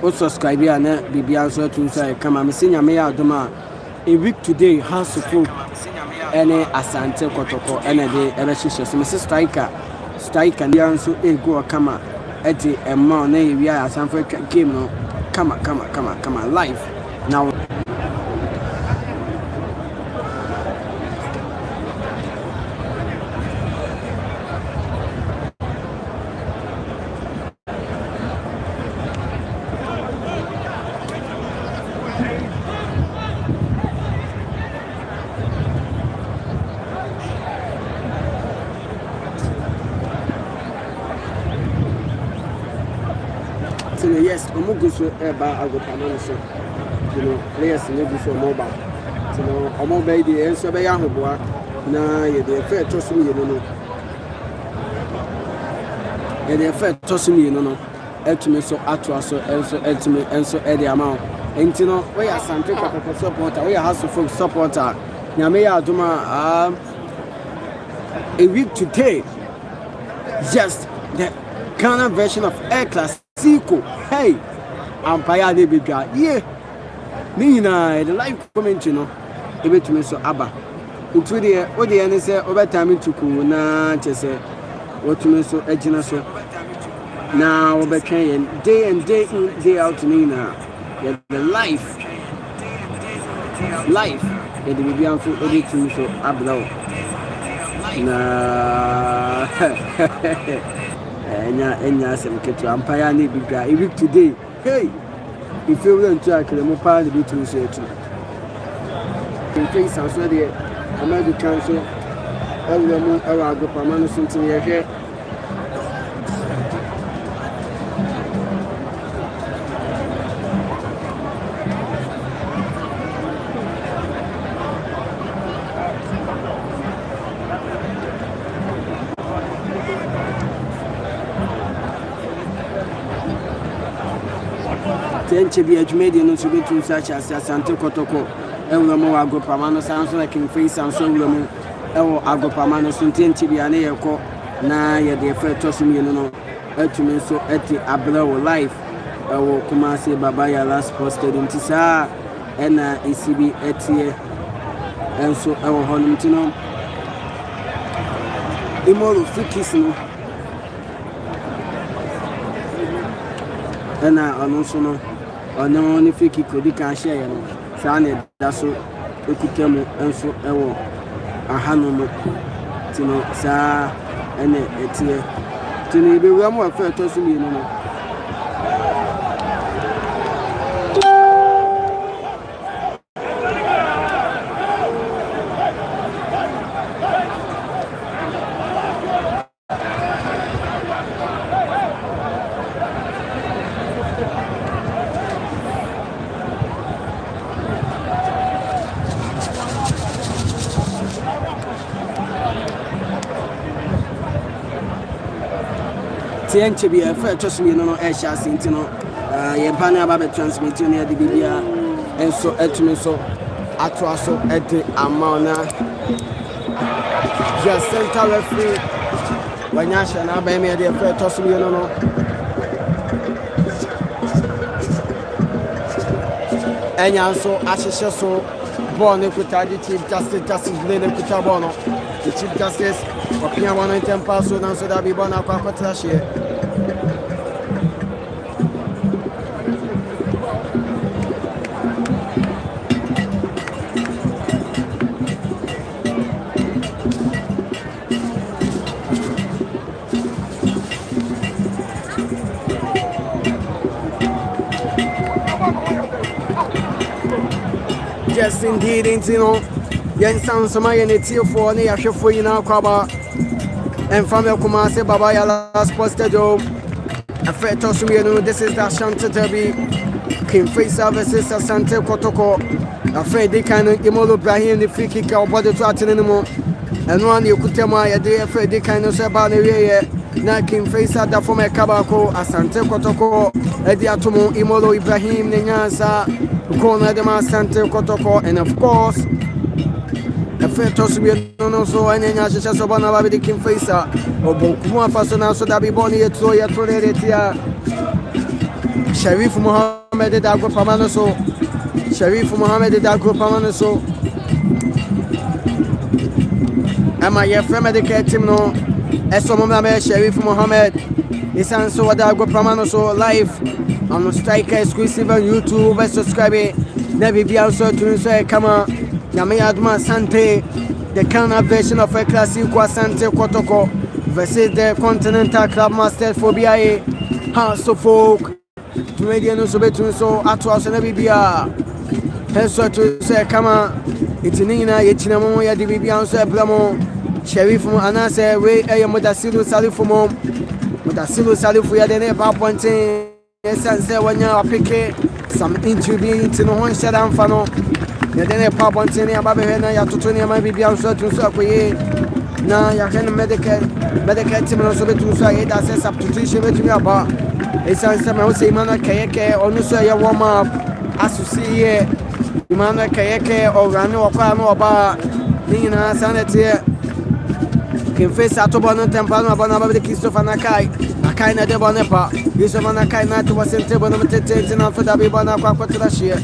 to subscribe here na bibia so to say kama me senya me ya adoma a week today house of folk ene asante kotoko ene de ebe hihye so me striker dia so ego kama eti emma na ewia asanfo game no kama live now yes, Omoguso eba agopamano so. You know, players in the mobile. You know, Omobe the answer by Yahoboa. Na ye the affair toss me, you know. Ye the affair toss me, you know. Ultimate so atwaso, ultimate and so Eddie amount. And you know, we are Asante Kotoko supporter, we are House of Folk supporter. Nyamea Duma a week today. Just the Ghana version of Air Class. Siko, hey, Empire de Biga, yeah. Nina, the live comment, you know, a bit to me so Abba. Utu the what the end say over time to cool na chese. What to me so edgina so now over can day in, day out Nina. The life, and the Bibian for edit to me so Abba. Na enya sem ketu empire na bibia e week today hey if you want to akere mo pa the bit so etu in face and so there American so all mo awa agopa manu suntin ye hwe tenche bi adwumedi no so betu search as Asante Kotoko ewura mo agopama no sanso na king face sanso ewura mo ewo agopama no so tenche bi ane yeko na ye de fe tosum ye no atumi so eti abra wo life ewo kuma se baba ya last post edinti sa ena ECB etie enso ewo honum tino imoro fikis no ena anonso no ono ni fiki kodi kan share no sa na da so ekutemu enso ewo ahano no tino sa ene etie tino ibe wi amu afa to so mi no TNT be a fair toss me no air shas into no ye banner about transmit near the Bibia and so etme so atwaso at the amount just center referee Wanyasha na ba me the fair toss me no enya nso ahyehyɛ so ball ne kuta the chief justice blade ne kuta ball no the chief justice opia ball no tempa so na so da bi ball na kwa kwatra hye yes indeed you know yen sound some yen etie for na yahwefo yina kwaba enfam kuma se baba ya last posted yo afeto so you this is the Asante derby King Faisal versus Asante Kotoko afedi kan imolo Ibrahim the free kick obodo to atene no mo eno an yekutema ya de afedi kan so ba na wiye na King Faisal da former kabako Asante Kotoko edi atomo imolo Ibrahim ne nyansa corner de Asante Kotoko and of course the first toss we no so anya hyehyɛ so bana ba be King Faisal obokumu afaso na so da bi bɔ ne yeto retia Sharif Mohammed Dago Pamano so Sharif Mohammed Dago Pamano so ama ye frame de team no eso mo na me Sharif Mohammed isan so Dago Pamano so live on Striker exclusive on YouTube subscribe na bibia so tun so kama Yame Adma Asante, the Kana version of a classic Asante Kotoko versus the Continental Club Master for BIA House of Folk to Mediano Sobetun so Atwas and Bibia Henso to say Kama Itinina Yechinamo ya Dibian so Blamo Sheriff Anase way a Modasilu Salifumo Modasilu Salifu ya dene Paponte Sanse Wanya Pike some interview to no one shut down fano. Yadene papa ntene ababe na ya toto ne ma bibia so tunso akoye na ya kan medical team no so betu so aye da se substitution betumi aba esanse ma o se imana kayeke onu so ya warm up asusiye imana kayeke orane okwa na oba ni na sanete King Faisal atobo no tempa no aba na aba de Christopher Nakai na de bonepa Christopher Nakai na to wasente bono metete na foda be bana kwa kwatra hye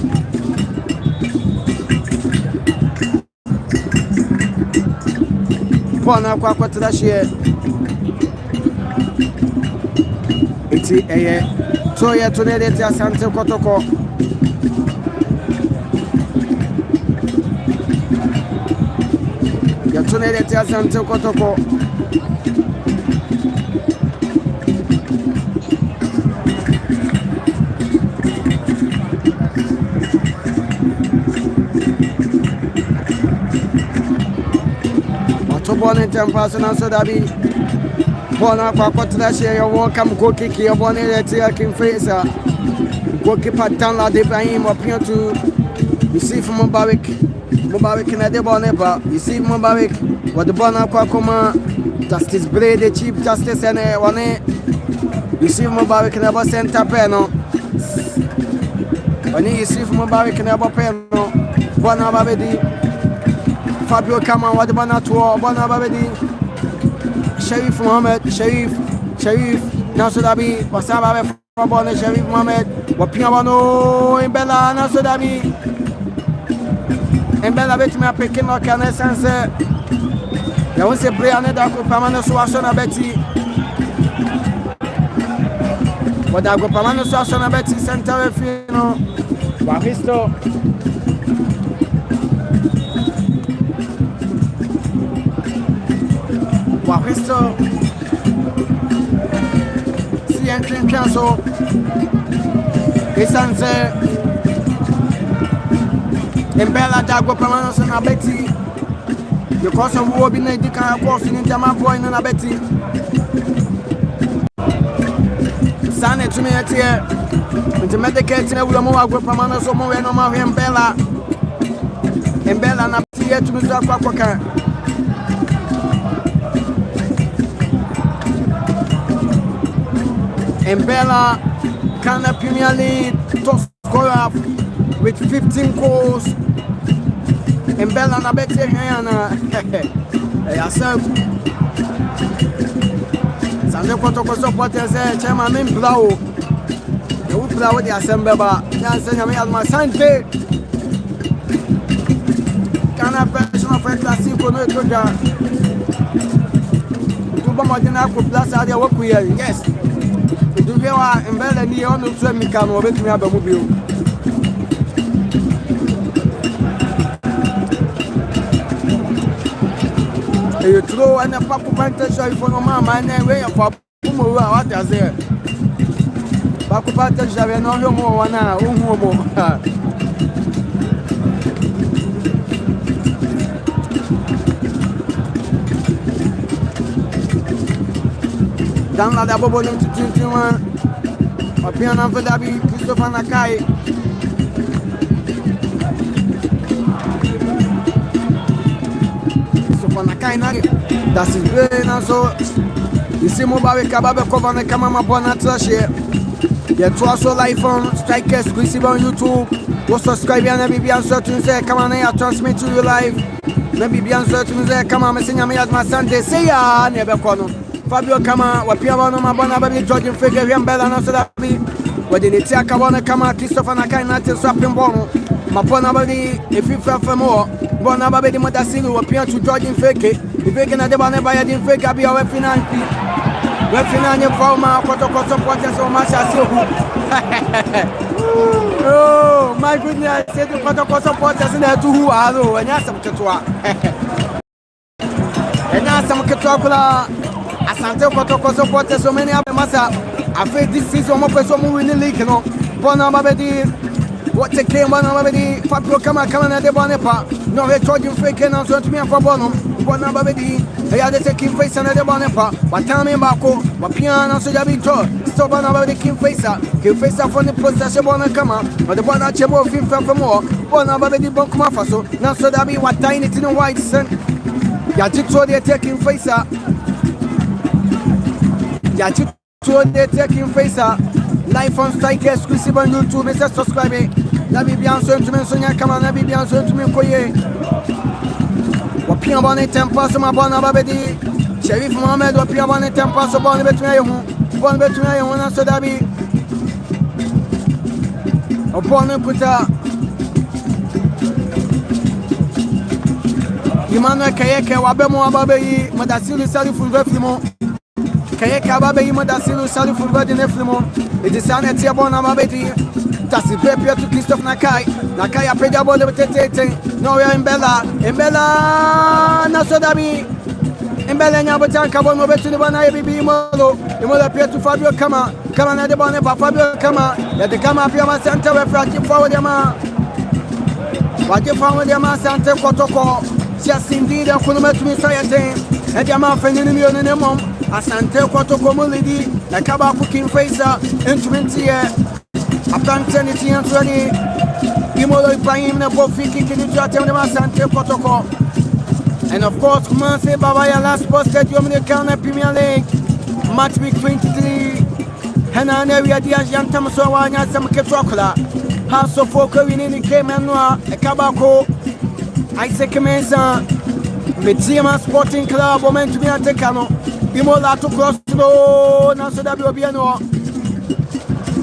Bona kwa kwatra hye iti eye to ye to ne de Asante Kotoko ya to ne de Asante Kotoko Bonnet and Passon so dabi Bona kwa kwatra hye yo welcome go kick your bonnet King Faisal go keep down la de Ibrahim opinion to receive from Mubarak na de bonnet ba receive Mubarak what the bona kwa koma justice blade the chief justice and one receive Mubarak na ba center peno when you receive Mubarak na ba peno bona babedi Fabio Kama Wadabana to Bonabadi Sharif Mohammed Sharif Nasodabi Wasaba Fabon Sharif Mohammed Wapiano in Bella Nasodabi and Bella Betma Pekin or Can Sense. There was a Brian Dago Pamano Swasona Betty. What Dago Pamano Swasona Betty Center Fino Wahisto. Wahisto si entrin caso Asante Embella Dago Pamano na Betty because of what been the kind of course in Jama boy na Betty Sane to me at here to medicate na Ulamo Agro Pamano so mo no ma Embella na Betty to me Kwaka Embella Ghana Premier League top scorer with 15 goals. Embella na bete hana. Yourself. Sande Kotoko supporters chairman min blawo. You blawo the assembly ba. Nyanse nyame Asante. Ghana version of a classic no toja. To Bamadina could plus out the work we are. Yes. Do you are in Bella Neon to swim me come over to me about mobile? You throw and a pop of show for no mamma and way of what does there? Bakupata shave no more wana umumo. Dan la da bobo nim tintinwa. Opiana for dabi Christopher Nakai. Christopher Nakai na. That is very so. You see mobile kababe cover na kama mabona trash here. Yeah, to also live on Strikers, receive on YouTube. Go subscribe and maybe answer to say, come on, I transmit to you live. Maybe answer to say, come on, Messina me at Asante. Say ya, never corner. Fabio Kama, what Piano Mabana, baby, Georgian figure, and Bella, and so that be. What did it take? I want to come out, Christopher Nakai, not to swap in Bono. Mapona body, if you fell for more, Bona baby, Motasilu, appear to Georgian fake. If you can have the banner by a different fake, I'll be our finance. We're finishing former Kotoko supporters so much as you. Oh, my goodness, I said to Kotoko supporters in there too. Hello, and yes, I'm Katua. And now some Katua, Asante Kotoko supporters, so many of them. I feel this season, more person win the league, you know. Bonamabedi, what they came on already, Fabio Kama, and the Bonepa. No, they told you fake and also to me for Bonum. Bonamabedi. They are the taking face and the Bonepa, but tell me Bako, but piano so that be told. Stop on about the King Facer, King Facer from the process of Bonacama, but the Bonachebo film from more, Bonabadi Bonkuma Faso, now so that be what tiny in the white sun. Yajito, they're taking Facer. Yajito, they're taking Facer. Life on Strike exclusive on YouTube, Mr. Subscribe. Let me be answering to me, Sonia, come on, let me be answering to me, Koye. Wapia bone tempa so mabona babedi Sheriff Mohammed wapia bone tempa so bone betuna yehu na so dabi obone kuta Imano kayeke wabemo ababeyi madasilu sali fulva filmo kayeke ababeyi madasilu sali fulva de neflimo edisane tia bona babedi Tasi pepe to Christopher Nakai apeda bole betete no we in Bella na so dabi in Bella nya botan kabon mo betu ni bana bibi molo imola pia to Fabio Kama na de bone pa Fabio Kama ya de Kama pia ma center we fraki forward ma waje forward ma center Kotoko sia sindi de kuno metumi sayete e dia ma fenini mi onene mom Asante Kotoko mo lidi e kaba ku King Faisal instrumenti e Apante ti antoni Imolo Ibrahim na Bofiki kini jate on Asante Kotoko. And of course, Kumase Babaya last posted Dominican Premier League match week 23. Hanane we adia jantam so wanya sam ketokla. House of Folk winning came anwa Ekabako. Isaac Mensah Metima Sporting Club moment to be atekano. Imola to cross no na so that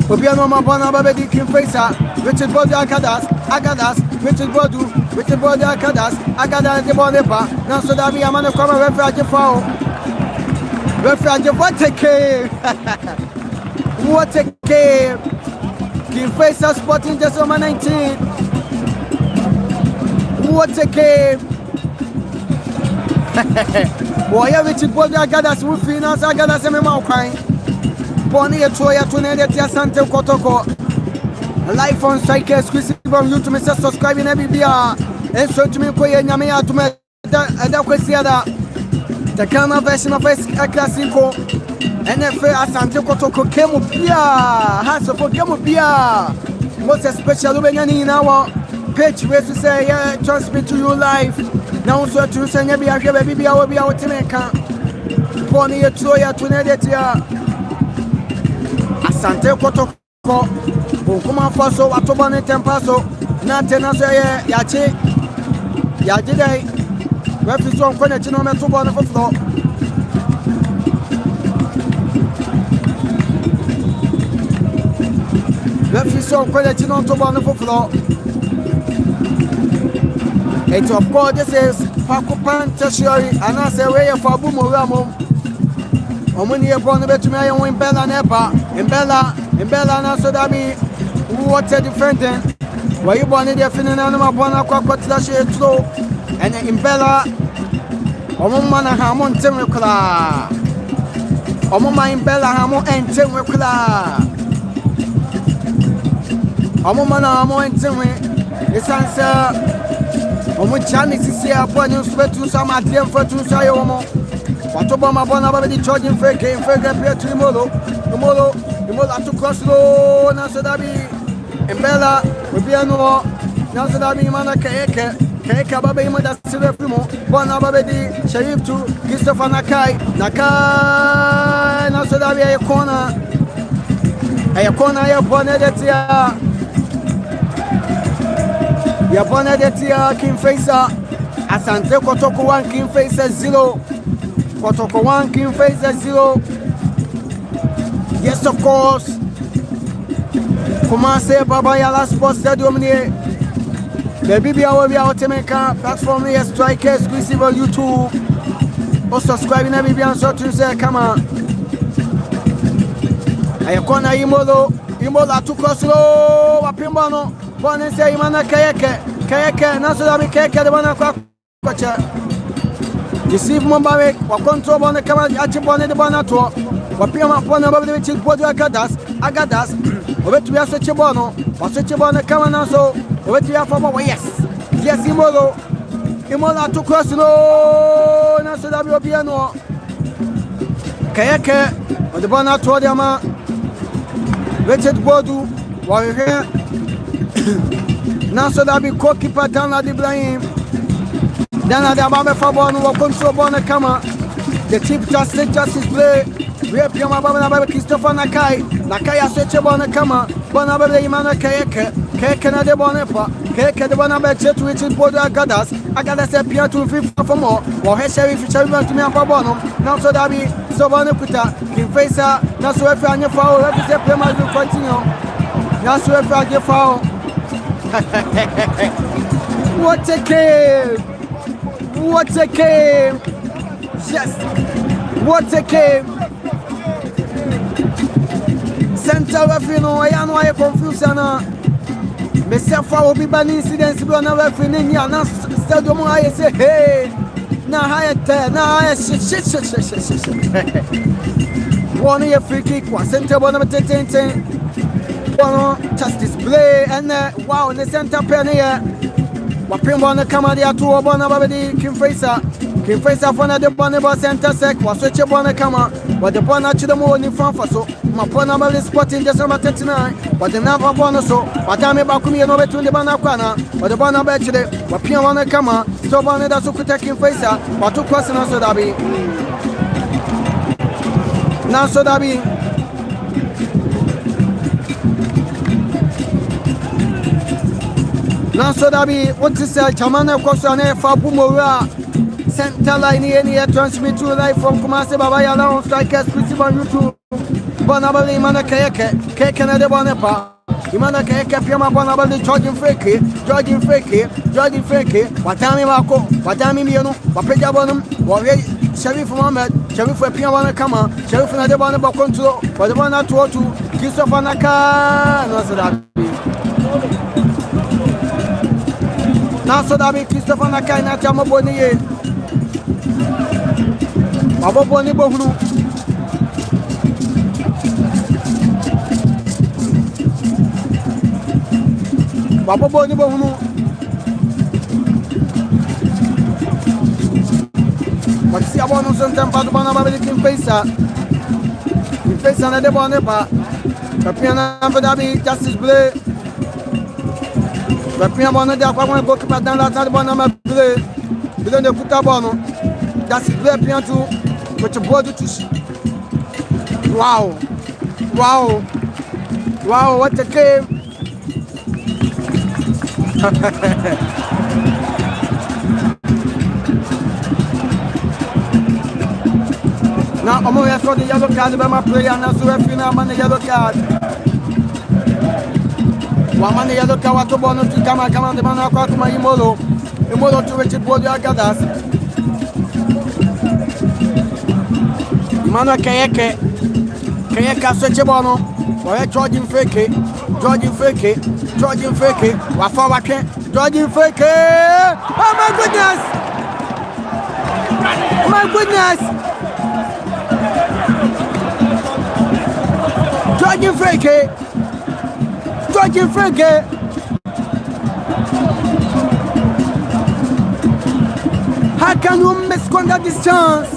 Obiano Mabana Babedi King Facer, Richard Body Agadas, Richard Body Agadas, the Bonepa, now so that we are man of cover refuge foul. Refuge, what a game! King Facer Sporting just over 19. What a game! Boy, Richard Body Agadas, who finance Agadas and Maukai. Pony Troya to Asante Kotoko. Life on Strike exclusive on YouTube, Mr. Subscribing every beer. And so to me, Koya to me, the camera version of a classico. And if Asante Kotoko came up here, has a Pokemon beer. Most especially when you're in our page, where to say, transmit to you live. Now, so to say, maybe I will be out to make Pony Troya to Asante Kotoko Bukuma Faso Watobane Tempaso Natena say Yache day Refuge on Connection on Metobane for floor Refuge on Connection on Tobane for floor It's of course this is Pakupan Tertiary and I say way for Bumoramo. Omuni upon the bet to me in Bella Nepa, in Bella, and so that be water defendant. Where you born in the Finland animal Bona Quacotashi slow and in Bella Omana Hamon Timukla Omoma in Bella Hamon and Timukla Omomana Hamon and Timmy. This answer. Omo chani sisi apo ni usbetu sama adiem fetu sayo omo wato boma bona ba di charging fake pe trimolo atu cross lo na so da bi embela obi anu na so da bi mana keke ba be imada sire primo bona ba di Sharif to Christopher Nakai na so da bi ay corner ya bona detia Yabona detia King Faisal Asante Kotoko 1 King Faisal 0 Kotoko 1 King Faisal 0. Yes, of course. Commencez Baba Yala Sports Stadium here. The BBA will be out to make a platform here. Strike exclusive on YouTube. Or subscribe in the BBA so to say come on. Ayakona Imola to cross low Wapimbano. Bone say imana kayeke na so da bi keke de bana kwacha receive Mumbai wa control bone kama achi bone de bana to wa pima bone ba de chi podu agadas obetu ya so chi bono wa so chi bone kama na so obetu ya for yes imola to cross no na so da bi obiano kayeke de bana to de ma Richard Bodu wa now so that be goalkeeper down at the Ibrahim. Then at the Ababe Fabon will control Bona Kama. The Chief Justice play. We have Yama Baba Christopher Nakai search Bona Kama. Bona Imana Keke na de Bonepa. Keke de Bonabe Chet which is Bodo Agadas appear to 50 for more. Or her sheriff to me up Bonum. Now so that be so Bonakuta. King Faisal. Now so if I foul, let me say Plymouth will continue. Now so if I get foul. What a game! What a game! Yes! What a game! Center referee no, I know I confused now. Myself will be ban incidents to another referee in here. Now stadium I say hey! Now I shit. One year free kick, one center one number 10. Just display and wow in the center pen here. Wapimbo kama dia tu obona babedi King Faisal for the boneba center sec was switch bona kama but the bona to the more in front for so my pona bali spot in December 39 but the never bonus so but I'm about to no between the bana kwana but the bona bet today wapimbo kama so bona da so King Faisal but to cross na so dabi na so dabi now so that be what is a Chamana Kosane Fabumora Center line here transmit to live from Kumasi Babaya Lounge Strike exclusive on YouTube. Bonabali Mana Keke Canada Bonepa. Imana Keke Piama Bonabali charging fake, Watami Mako, Watami Miano, Wapeja Bonum, Sharif Mohammed, Sharif Piama Kama, Sharif Nadebana control, but the one at 2 Christopher Naka, no so that. Now so that be Christopher Nakai na chama boni ye. Abo boni bohunu. Babo boni bohunu. But see abo no son tempo do bana ba King Faisal. King Faisal na de boni ba. Kapiana na be justice play. The Piamona de Aqua book down that Bonama Blue. Below the Putabano. That's it, very piano with a body to. Wow, what a game! Now, I'm going to throw the yellow card by my player, and that's the final man the yellow card. One man the yellow card to Bono to come and the man to my Imolo. Imolo to Richard Bodia Gadas. Mano Kayeke Switchbono, or Georgian Fake, Wafawake, Georgian Fake. Oh my goodness! My goodness! Georgian Fake. How can you misconduct this chance?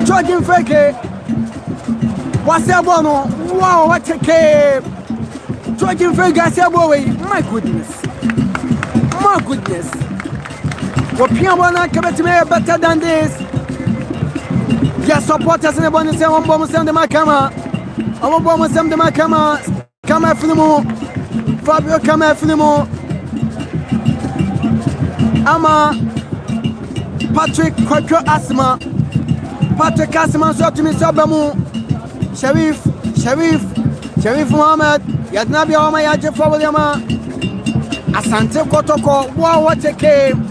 Georgian Fake. What's that one? Wow, what a cave! Georgian Fake, I said, boy, my goodness. What Piana can be better than this? Yes, supporters in the bonus and one bomb send the Macama. I won't bomb send the Macama. Come after the more. Fabio, come after the more. Ama Patrick Kwakyo Asma. Patrick Asma so to me Sabamu. Sharif Muhammad. Yadnabi Oma Yaje Fawama. Asante Kotoko. Wow, what a game.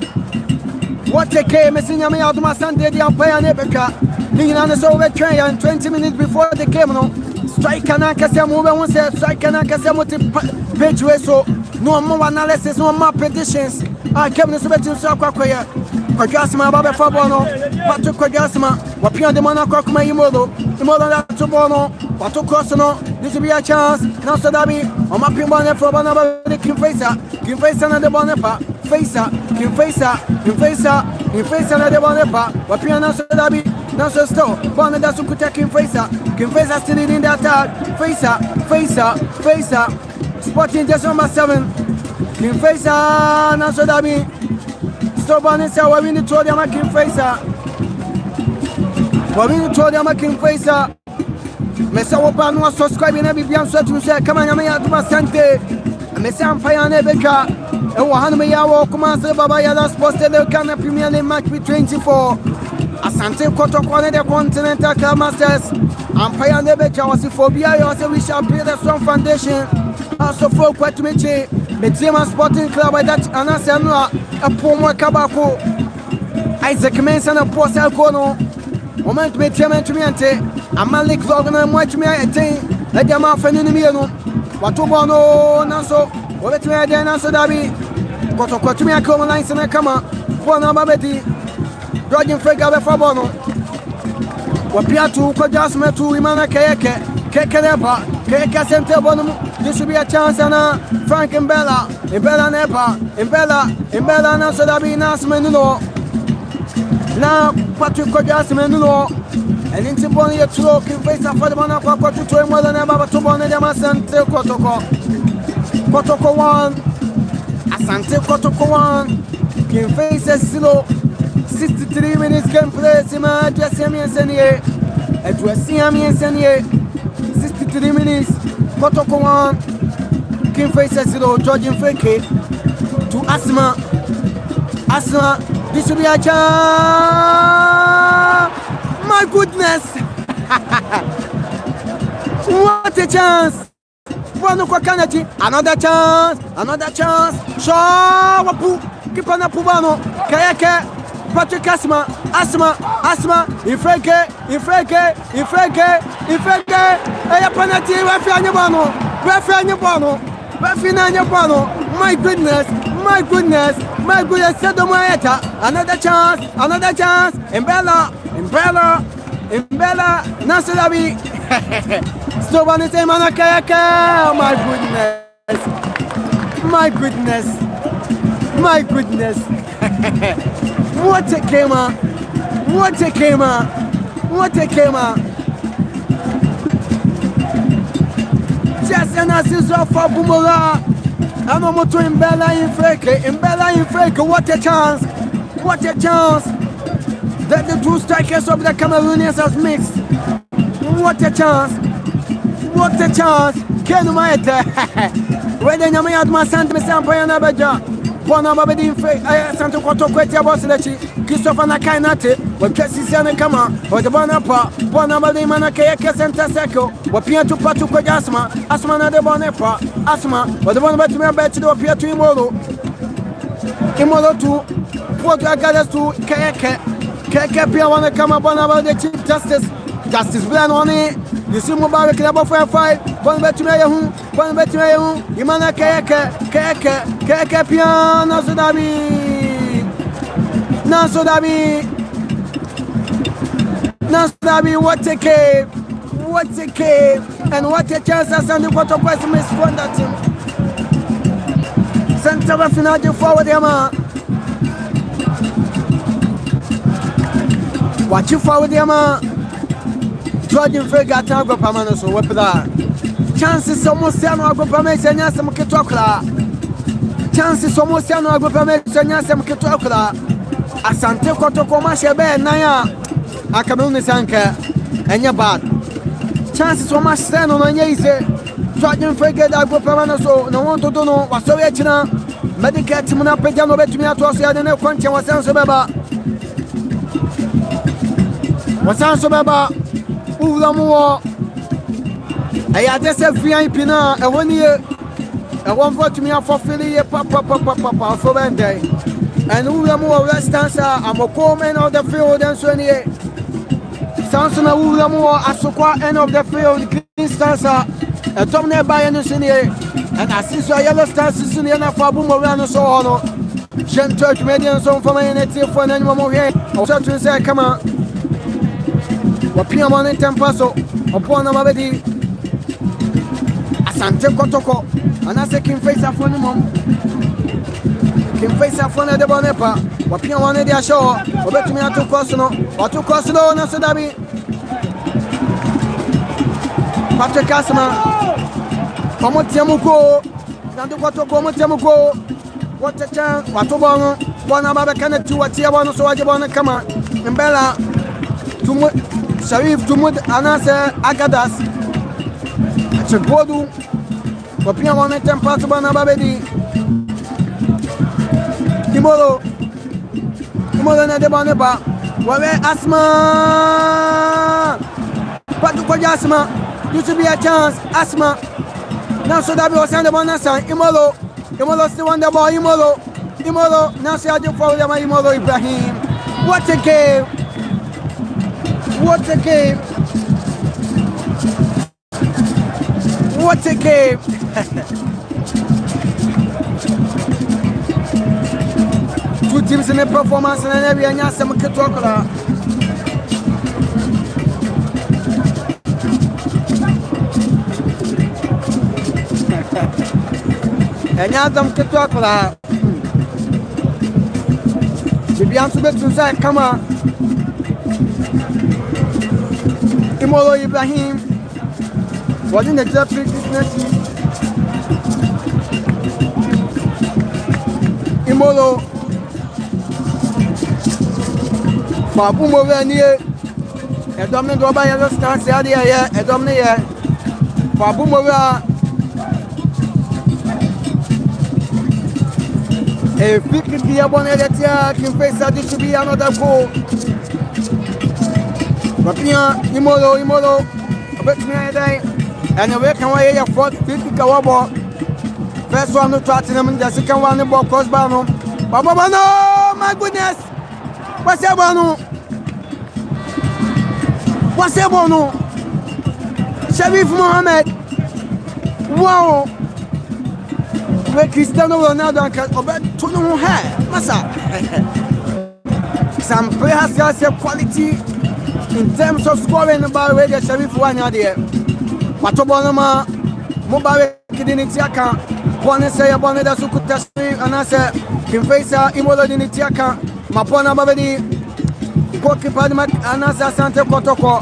Messing me out of my Sunday, the Empire Nebeka. Nina so over 20 minutes before the game. No strike and Akasamu won't say strike and Akasamu page so no more analysis, no more predictions. I came to the Sakakoya. Kwagasma Baba Fabono, Patrick Kwagasma, Wapian de Monaco Imodo, the Moda to Bono, Pato Cosono, this will be a chance. Now Sadabi, on my Pimbana for Banaba, Kim Faisal and the Bonepa, Faisal and the Bonepa, Wapiana Sadabi, now so store, Bonada Sukuta Kim Faisal still in the attack, Faisal, Sporting just number 7, Kim Faisal, now Sadabi. Stop on it, we need to them Kim Faisal. We need to them Kim Faisal. Mesa Opan was subscribing every pian so to say, come on, I'm here to Asante. Mesa Empire Nebeka. And Wahanmaya walk Master Baba Yada Sports Telecan Premier League match with 24. Asante Kotoko, the Continental Club Masters. Empire Nebeka was for BI, also we shall build a strong foundation. Also for Quatmichi, the team Sporting Club by that Anasanua. A poor Kabako Isaac Mason, a poor Salcono. Moment with Chairman Trimiante, a Malik Logan and watch me attain. Let them off an enemy. What to Bono, Naso, or let me again answer Dabi. Kotoko to me a common lines and a comma. Buona Babeti, Georgian Frega Fabono. Wapiatu, Kodasma to Imana Keke, Kekenepa, Keka Center Bonum. This should be a chance, Anna, Frank and Bella, Nepa, Bella, now so that be Nasmanuno. Now, Patrick Kodasmanuno, and into Bonnie a troke in face of the Monaco to more than ever to Bonnie Asante Kotoko 1, Asante Kotoko 1, King faces 63 minutes gameplay, Sima, Jessiami and Senier, and Jessiami and Senier, 63 minutes. Kotoko 1, King faces 0, Georgian Fake to Asma, this will be a chance. My goodness, what a chance! Another chance. Shawapu, Kipana Pubano, Kayake, Patrick Asma, Ifreke, penalty, Refianya Bono, my goodness, Sedo Maeta, another chance, Imbella, Nasalabi, Stobani Semana Kayaka, my goodness. What a gamer. Just an assist for Bumola. I'm almost to Imbella in Freke. What a chance. That the two strikers of the Cameroonians has mixed. What a chance. Kenu Maeta. Whether you may have my Santa Sampayana Baja. Bona Babadi Santo Kotoko Boslechi, Christopher Nakainate, what Cassiana Kama, or the Bonapa, Bonabadi Manakaya Santa Seco, what Pia to Patu Asma, Asmana de Bonepa, Asma, or the one about me to appear to Imolo. Imolo to Porto Gadas to Keke Pia wanna come up on about the Chief Justice Blan on it. You see Mobile Club of 5, one bet to Mayahu, one bet to Mayahu, Imana Keke Pia, Nasodabi, what a cave, and what a chance Asante Kotoko is misconduct him. Center of Finaji forward, Yama. Watch you forward, Yama. Georgian Frega Tango Pamano, so what that? Chances almost Yano Agopamese and Yasam Kitokla. Chances almost Yano Agopamese and Yasam Kitokla. Asante Kotoko Masha Bear Naya. Akamuni Sanka and your bad. Chances so much stand on ye say. Georgian Frega Agopamano, so no one to do no was so yachina. Medicat Timuna Pejano Betumia to us, I don't know, Quantia was Sansobaba. Was Sansobaba. Ulamuo. I just have VIP now, and 1 year, and 1 vote to me for Philly, papa, for Monday. And Ulamuo rest answer, I'm a common of the field and so near. Samson Ulamuo, Asokwa, end of the field, green stanza, a top nearby and senior, and I see so yellow stances in the end of Fabumo so on. Gen Church Median song for my native for an animal here. I'll start to say, come on. Wapia mwane tempaso opona mabedi Asante Kotoko anase kimface afoni mom kimface afoni de bonepa wapia mwane dia show obetumi atu cross no na sodabi Patrick Asma omotiamuko Asante Kotoko omotiamuko what a chance watobono bona baba kana tuwatia bono so waje bono kama mbela tumu Sharif Tumud Anase Agadas Chegodu Wapia wane tempatu bana babedi Imolo na debane ba Wawe Asma Patu kwa Asma used to be a chance Asma Now so that we was on the one side Imolo still on the ball Imolo now see how you follow them Imolo Ibrahim. What a game! What a game! What a game! Two teams in the performance and every and yes, I'm Kotoko. And yes, I'm Kotoko. The Bianca Betusa, come on. Imolo Ibrahim was in the Jeffrey business. Imolo Babu Movenier, a dominant by a stance area, a dominant Babu Mova. A 50 abonnetia can face that to be another goal. Rapia, Imolo, a bit me a day, and a week away a 50 Kawabo. First one to Tottenham, the second one in Bob Cosbano. Babano, my goodness! What's that one? What's that one? Sharif Mohammed. Wow! Where Cristiano Ronaldo and to know her, Massa. Some players have quality. In terms of scoring about where the Sharif one idea. Matobonama, Mobile Kidinitiaka, Bonesa, Boneda Sukutasi, and I said, Kimfesa, Imola Dinitiaka, Mapona Babedi, Goalkeeper, and I said, Asante Kotoko,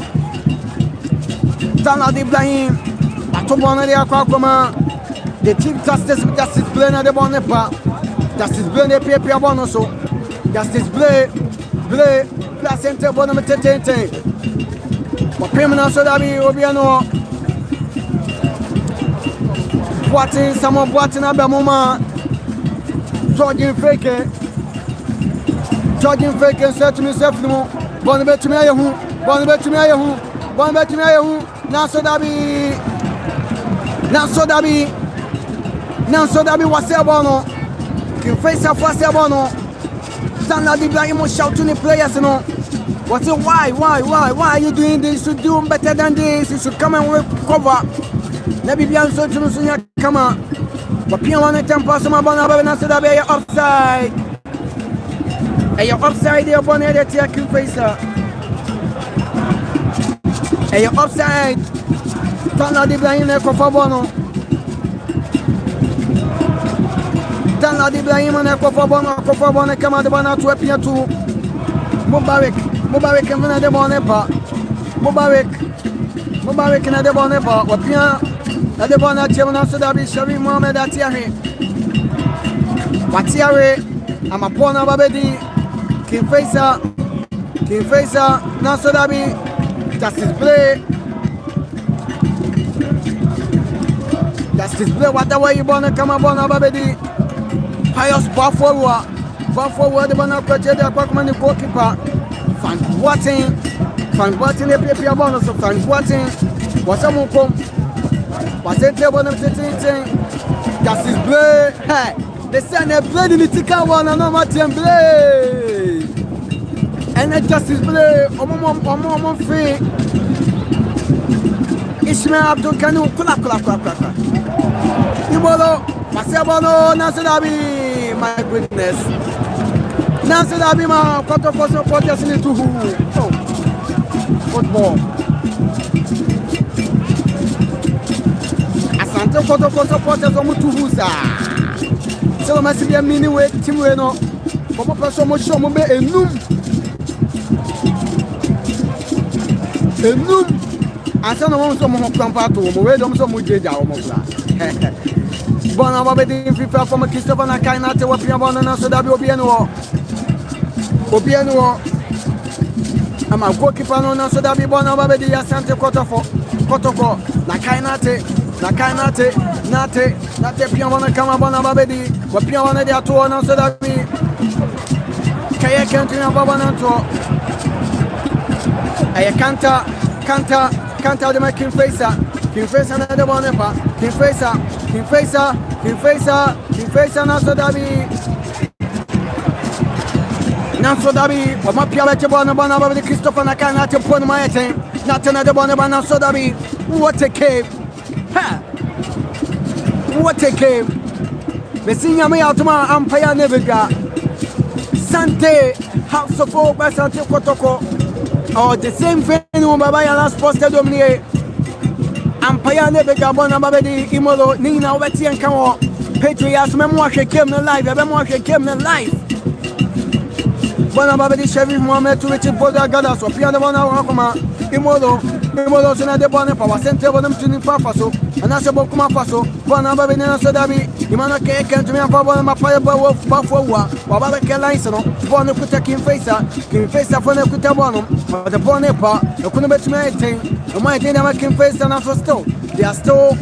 Tana Ibrahim, Matobona de Aquacoma, the Chief Justice Blaine de Bonepa, Justice Blaine de Pia Bonoso, Justice Blaine. Placente Bonametete. Wapimna Sodabi Obiano. Boating, someone boating Abamoma. Georgian Fake said to himself, Bonabet to me, now Sodabi was a bono. King Faisal for Sebono. Stanley Ibrahim shouting the players, you know. What's it? Why are you doing this? You should do better than this. You should come and recover. Maybe be on social media. Come on. But Pian on the temple, some of them said that you're offside. And you're offside there, Bonnie, that you're King Faisal. And you're offside. Stanley Ibrahim, for Bono. Stanley Ibrahim, for Bono, come on, the one to appear to Mubarak and the Bonepa. Mubarak and the Bonepa. Wapia, the Bona Chemona Sudabi, Shavi Mohamed Atiari. Watiare, I'm a Pona Babedi, King Faisal, Nasodabi, Justice Play. Justice Play, whatever you want to come up on Babedi. Pious Buffalo, the Bona Project, the Pokemon goalkeeper. Fan Watting, the paper bonus of Fan Watting. What's a move? Was it table of the Justice Blade? Hey, they send a blade in the ticker one and no Martin Blade. And a Justice Blade, or free. Ishmael Abdul Kanu, Kula. Ibolo, Masabano, Nasadabi, my goodness. Nasadabi, my Kotoko supporters in it to who? Oh, football. Asante Kotoko supporters on Mutuhusa. So, I must be a mini way, Timueno. For person, show me a noom. I don't know some compared to where don't so much Bona Babedi FIFA from Christopher Nakaina to Wapiabana, so that will be Obiano. I'm a goalkeeper on so that be Bona Babedi, Asante Kotoko, Nakainate, Nate, Piamana Kamabana Babedi, Wapiana de Atuana, so that be Kayakantina Babanato. I can't tell them King Faisal and the Bonepa, King Faisal, Nasodabi, or my Piala Bonabana with Christopher Nakana to put my attention, not another Bonabana Sodabi. What a cave! Ha! What a cave! The senior me out tomorrow, Empire Neviga, Asante, House of Hope, Asante Kotoko. Oh, the same thing when Babaya last posted on me. Empire never got one of the Imolo, Nina, Wetty and Camo. Patriots, memoir came the life, a memoir came the life. One of the Chevy Mohammed to Richard Boda Gadas, or Piano Bonakoma, Imolo, and the Bonepa was sent over them to the Faso, and that's about Kuma Faso, Bonababina Sodabi, Imana cake and to me and Papa, my fire Buffalo, Baba Kalaisano, Bonaputa King Faisal for the Kutabonum, but the Bonepa, the Kunabet Maintain, the Mighty American Faisal and for still. They are still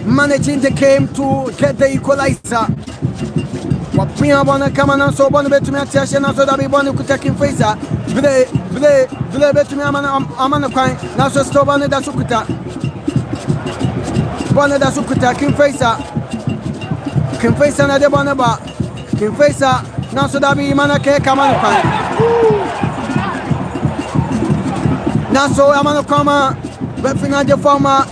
managing the game to get the equalizer. What we are going to come and so one bet to me attention, so that we want to take in Faisal. Blay, bet to me, I'm on a coin, now so stop on the Dasukuta. Bonada Sukuta, King Faisal and the Bonaba, King Faisal, now so that we manake come on a coin. Now so I'm on a comma, referring the former,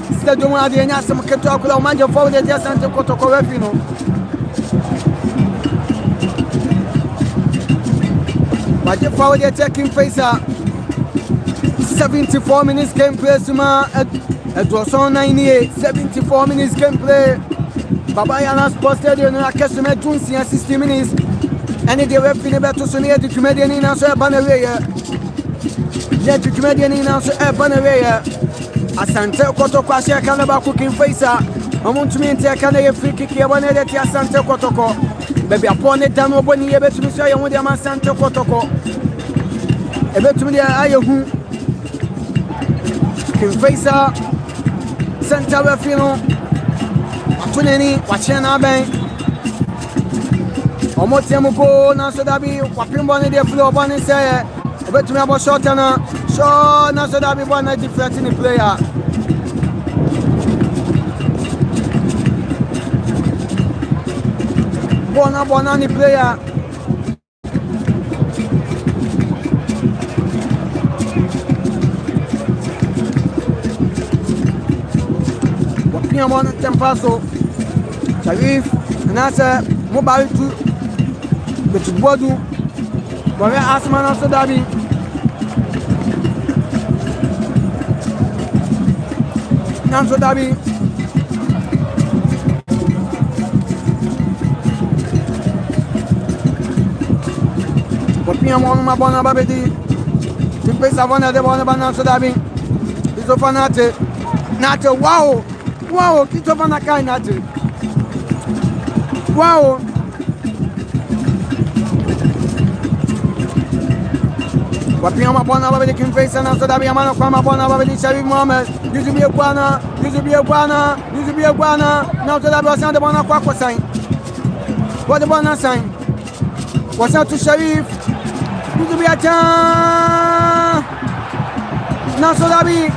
instead of one of the Nasam Kotoko, man, your father, the Asante Kotoko Refino. But the forward attacking Faisal, 74 minutes gameplay, Suma, it was on 98, 74 minutes gameplay. Babaya last posted in a customer 60 minutes, and if they were feeling better, so near the comedian in answer Banaway. Yet the comedian in answer Banaway. Asante Kotoko, Calabar cooking Faisal. I want to maintain a Canadian free kick here one at Asante Kotoko. Baby, upon it, down when you ever to me say, I want them Asante Kotoko. A bit to me, I who King Faisal, Santa Refino, Tuneni, Wachena Bank, or Motiamuko, Nasodabi, Wapimbani, the floor, Bonnie say, a bit to me about Shotana, so Nasodabi, one night deflecting the player. Bona ni player. Wapia bona tempaso. Sharif nasa mobile tu. Betubodu. Bore Asman also dabi. Nanso dabi. Wapia bona bona babedi. Timpe savana de bona bana so dabi. Iso fanate. Nate wow. Wow, kito bana kai nate. Wow. Wapia mabona babedi kimfesa na so dabi amana kwa mabona babedi Sharif Mohammed. Yuzubie bwana. Na so dabi Asante bona kwa sign. What the bona sign? What's out to Sharif? Yuzubie ata. Na so dabi.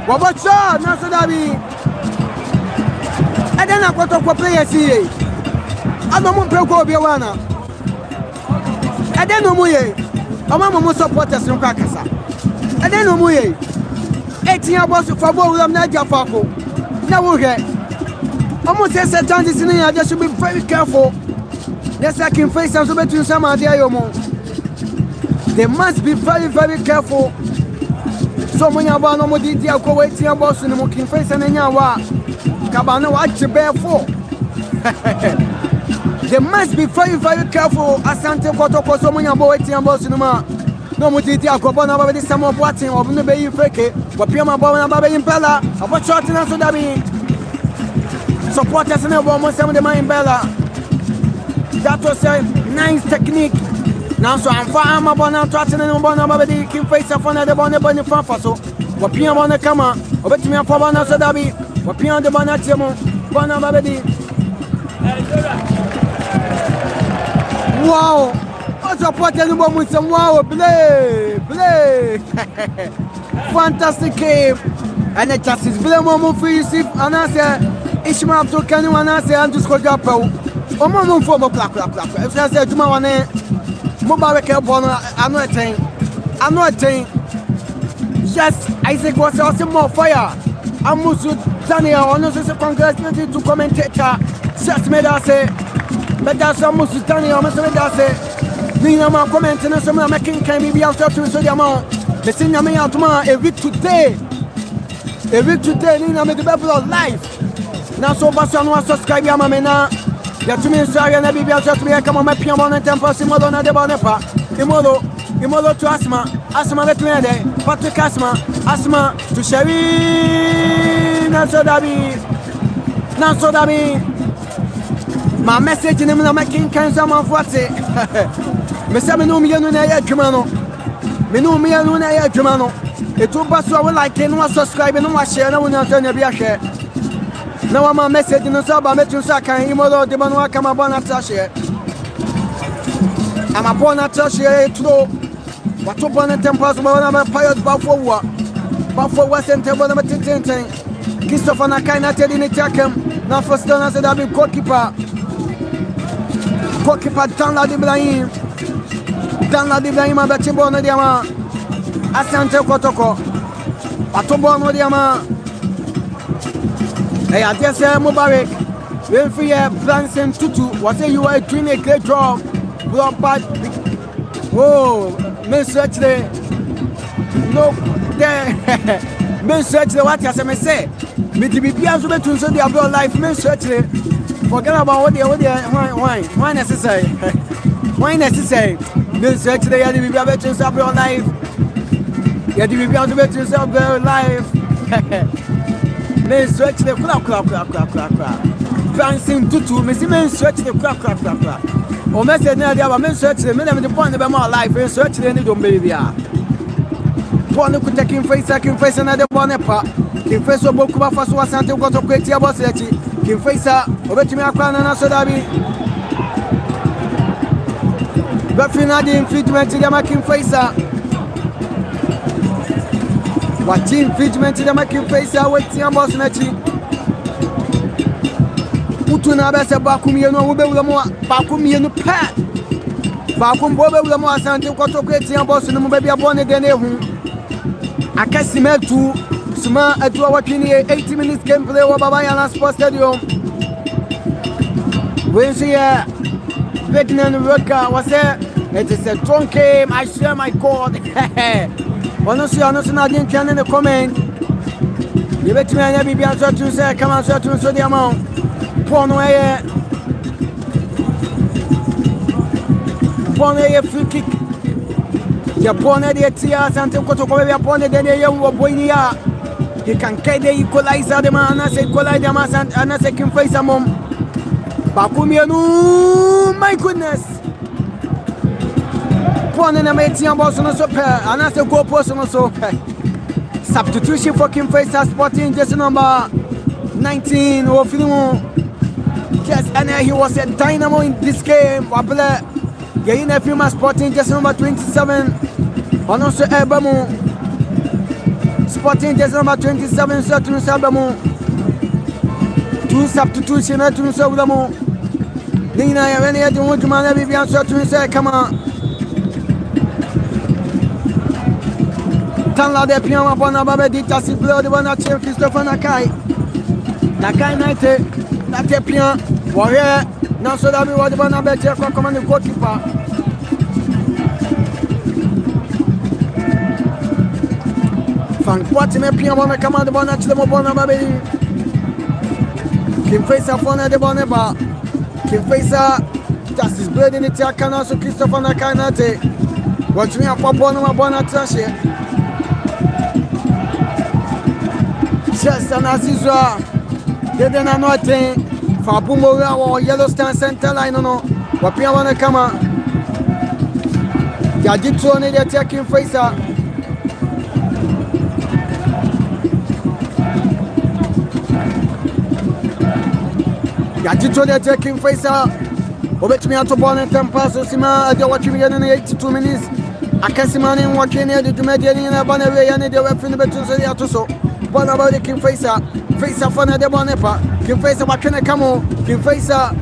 Wabacha na so dabi. Adena Kotoko players here. Adomo mpeko obi wana. Adena muye. Amama mo supporters no kakasa. Adena muye. Etia boss for ball na jafako. Na wo he. Omo say chances in here just should be very careful. Yes, I can face some between some idea yomo. They must be very, very careful. So many about no more detail go waiting boss no mo can face and nyawa. Kabana watch bear for. They must be very, very careful. Asante Kotoko so many about waiting boss no more. No more detail go bona about this some of watching or no be fake. Wapia mabona baba impela. About short na so dabi. Supporters na bo mo some the man impela. That was a nice technique. Now so I'm far am bona trotting no bona baba di kin face of na the bona bona fanfa so. Wapia bona kama. Obetimi afa bona so dabi. Wapia de bona tiemo. Bona baba di. Wow. Supporters no bo some wow play. Fantastic game. And the chances play mo for Yusuf and I say Ishmael to Kanu and I say Andrew Skogapo. Omo for mo clap. If I say Juma wane mobile ke bono I'm not saying. Yes, Isaac was also more fire. Amusu Daniel ono se congratulated to commentator. Just made us say but that's Amusu Daniel must made us say Nina ma comment na so ma making can be out to so the amount. The senior me out ma a week today Nina me the people of life. Now so basso no subscribe ya ma me na. Ya to me sorry na be out to me come on my piano on tempo simodo na de bonepa. Imolo to Asma let me there. Patrick Asma to Sherry na so dabi. My message in the making kinds of what it. Mesa me no me no na ya dwuma no. It will pass over like no subscribe no share no na tanya bi ahwe. Na my message no so ba metu so kan imolo de manu aka ma bona trashare. Ama bona trashare to what to bona tempo so ba na pilot ba for center bona matenten. Christopher na kai na tedi ni takem na first down as the goalkeeper dans la Ibrahim abeti bono diama Asante Kotoko atobono diama hey I just say Mubarak when free Branson Tutu was say you are doing a great job block back oh me search the no there me search the what you say me the bibia so betu so their blood life me search the forget about what they why necessary. Why necessary? This actually you be able to stop your life. You be able to stop your life. Men stretch the clap. Dancing tutu, men stretch the clap. O message na dia ba men stretch the men the point be more life. Men stretch the ni don baby ah. Pon ku taking face na the bonepa. Kin face oboku ba faso Asante Kotoko etia boss echi. Kin face obetimi akwa na so dabi. Referee the infringement to the making Faisal. What infringement to the making Faisal? Waiting on boss Nachi. Utu na bese bakumienu wo be wulamo bakumienu pa. Bakumbo be wulamo Asante Kotoko etia boss no be bia bone de ne hu. Akasima tu suma atu awatini 80 minutes gameplay wa baba yana sports stadium. We see Vietnam Roka was it is a strong game. I swear my God. Honestly, I didn't can in the comment. You bet me I be answer to say come on so to so the amount. Pono free kick. Japone de tia Asante Kotoko be upon the day you boy here. He can get the equalizer the man as equalize the man and a second face a mom. Bakumienu, my goodness. Pone na meti amboso no so pe anase go post no so. Substitution for Kim Faisal Sporting jersey number 19 or Filimu. Yes, and he was a dynamo in this game. Wabele. Yayin a Filimu Sporting jersey number 27. And also Ebamu. Sporting jersey number 27 so to Sabamu. Two substitution to Sabamu. Nina Yarene at the Woodman Bibian so to say come on. Tanla de Piama Bonababe di Tassi Blow, the one at Christopher Nakai. Nakai Night, Nate Pian, Warrior, now so that we were the Bonabe for command the goalkeeper. Frank Watson, Piama, command the Bonnet to the Bonababe. Kim Faisal Fona de Boneba. Kim Faisal, Justice Blood in the Tiakana, so Christopher Nakai Nate. Watch me up for Bonatashi. Just an Azizwa, they didn't know anything. For Bumora or Yellowstone Center line, no, Wapia wanna come out. Yajitsu, they're taking Faisal. Yajitsu, they're taking Faisal. Obet me out to Bonn and Temple, so Sima, they're watching in 82 minutes. I can't see money watching here, the Jumedian in a Bonaway, and they were finna to say that so. One about the Kim Faisal for the Bonepa, Kim Faisal, what can I come on? Kim Faisal,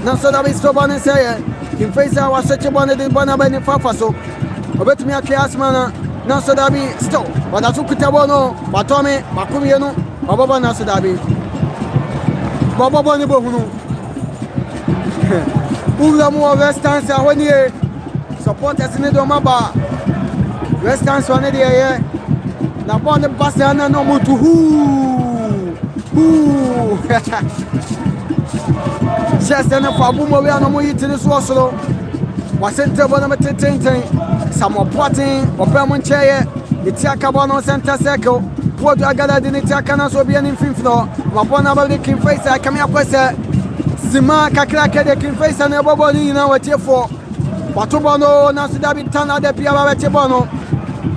now so that we stop on and say, Kim Faisal was such a bonnet in Bonabani Fafaso. Obet me a Kiasmana, now so that we stop. But I took it a bono, Batome, Bakumiano, Baba Nasadabi, Baba Bonibono. Ulamu West Answer 1 year. Supporters in the Domaba. West Answer 1 year. Now, born the Bassana no more to who. Just enough for Bumo, no more eating this Waslo. Was sent to Bonamatin, some more potting or Belmont chair, the Tiacabano Center Circle. Port Agada didn't take an also be an infant floor. Mapona the King Face, I come up with Sima Kakraka de King Face and everybody in our tier 4. Batobono, Nasudabi Tana de Piava Chebono,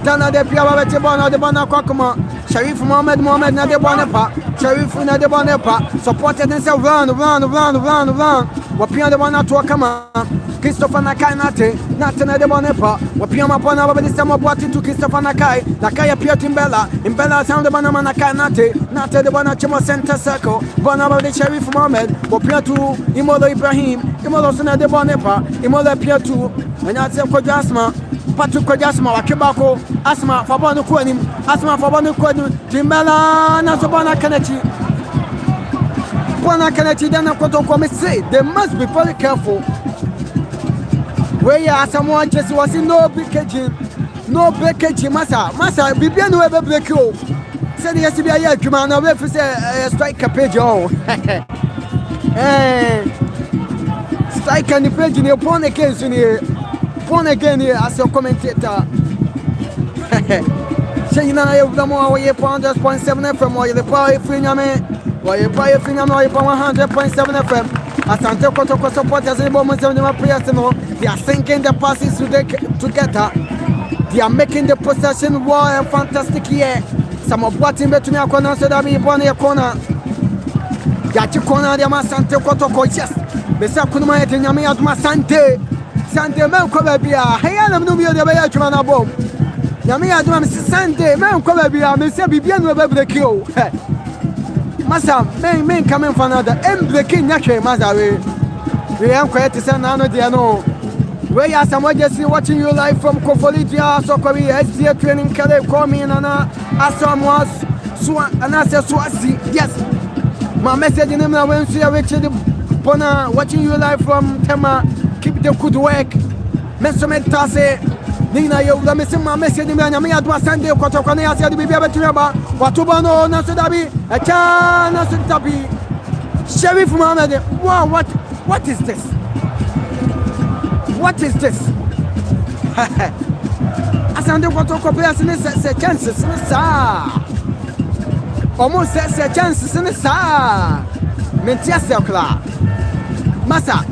Tana de Piava Chebono, the Bana Kokoma, Sharif Mohammed Nadebanepa, Sharif Nadebanepa, supported and said run. Wapia the one to Akama, Christopher Nakai Nate, Natana de Bonepa, Wapia Mapona, but this time of what to Christopher Nakai, Nakai appeared in Bella sound the Banama Nakai Nate, Nata the Bonachimo Center Circle, Bonaba the Sharif Mohammed, Wapia to Imola Ibrahim, Imola Sana de Bonepa, Imola appeared to, and I said Kojasma, Patrick Kojasma, Wakibako, Asma, Fabano Quenim, Asma Fabano Quenim, Jimbella, Nasobana Kanechi. They must be very careful. Where you are someone just was in no breakage, Massa, Bibian will ever break you. Said yes to be a year, Juman, away for say strike a page. Strike and the page in your pawn again here. Pawn again here as your commentator. Saying I have the more way upon just 0.7 FM or the power free Yame. Why you buy a thing on 100.7 FM? Asante Kotoko supporters in moments of the players, they are sinking the passes together. They are making the possession war and fantastic year. Some of what in between our corner so that we born a corner. Yachi corner, the Asante Kotoko, yes. Besa Kunuma at Yami at Masante. Sante Melcobia, Hayanam Numio de Bayachman above. Yami Adam Sante, Melcobia, Mr. Bibian will be the kill. Masa, men coming for another. Breaking Nake, Masa. We are quite to send another Diano. We are someone just watching you live from Kofolidia, Sokoria, SDA training, Kale, Komi, and Assam was Swan, and I said Swazi. Yes, my message in him, I went to Richard Bona, watching you live from Tema. Keep the good work. Mesomet Tase. Nina, you are missing my message in Miami at Asante, Kotoko, I said, be able to remember what to Bono, Nasadabi, a chan, Nasadabi. Sheriff Mohammed, wow, what is this? What is this? Asante Kotoko players in this chances in this almost says chances in this Mentiasa Club. Massa.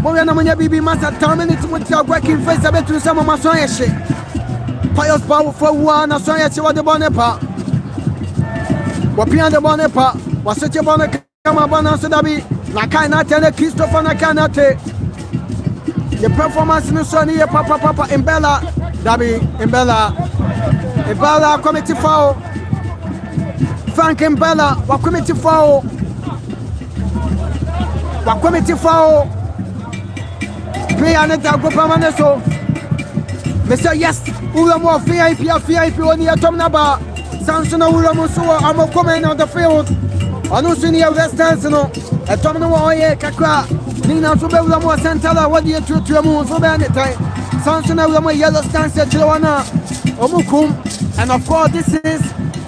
Moyana Moya Bibi Massa 10 minutes with your working face a bit to some of my soyashi. Pious power for one, a soyashi what the bonepa. Wapian the bonepa was such a bonnet come up on Sadabi. Nakana tell Christopher Nakanate. The performance in the Sunny Papa in Bella, Dabi in Bella committee foul. Frank and Bella, what committee foul? What committee foul? Play on it, go permanent. Mr. Yes, Ulamo VIP on the Tom Naba. Samson Ulamusua, I'm a comment on the field. I don't see any distance, no. A Tom Noye Kakra. Nina Subella Santala, what do you do to a moon for Banita? Samson Ulamo Yellow Stance at Joanna Omukum. And of course, this is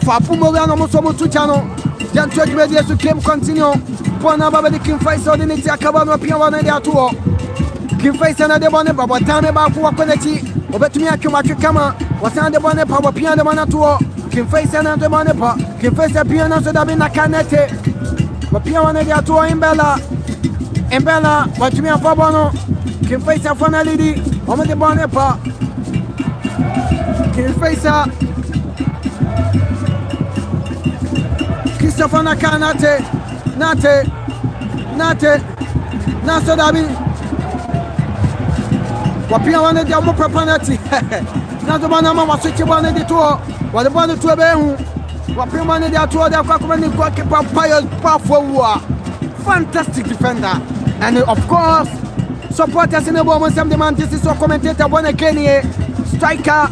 Fapumolano Musomu channel. Jan Church Media to Kim continue. Ponaba the Kim Faisal in the Acabano Piano and their tour. Kim Faisal and the Bonnet, but what time about Quality? Obetumia Kumakama was on the Bonnet Power Piano Manatua. Kim Faisal and the Monepa. Kim Faisal Piano so that in a canete. But Piano and their tour in Bella. In Bella, what you mean for Bono? Kim Faisal for a lady. Over the Bonepa. Kim Faisal. Christopher Nakanate, Nate, Nasodabi. Wapia wanted the Amu Propanati. Not the Manama was switching one at the tour. What about the two Behu? Wapia wanted the tour, the Quackman, Quackpa, Pious, powerful war. Fantastic defender. And of course, supporters in the moment, some demand this is so commentator, one Kenya, striker,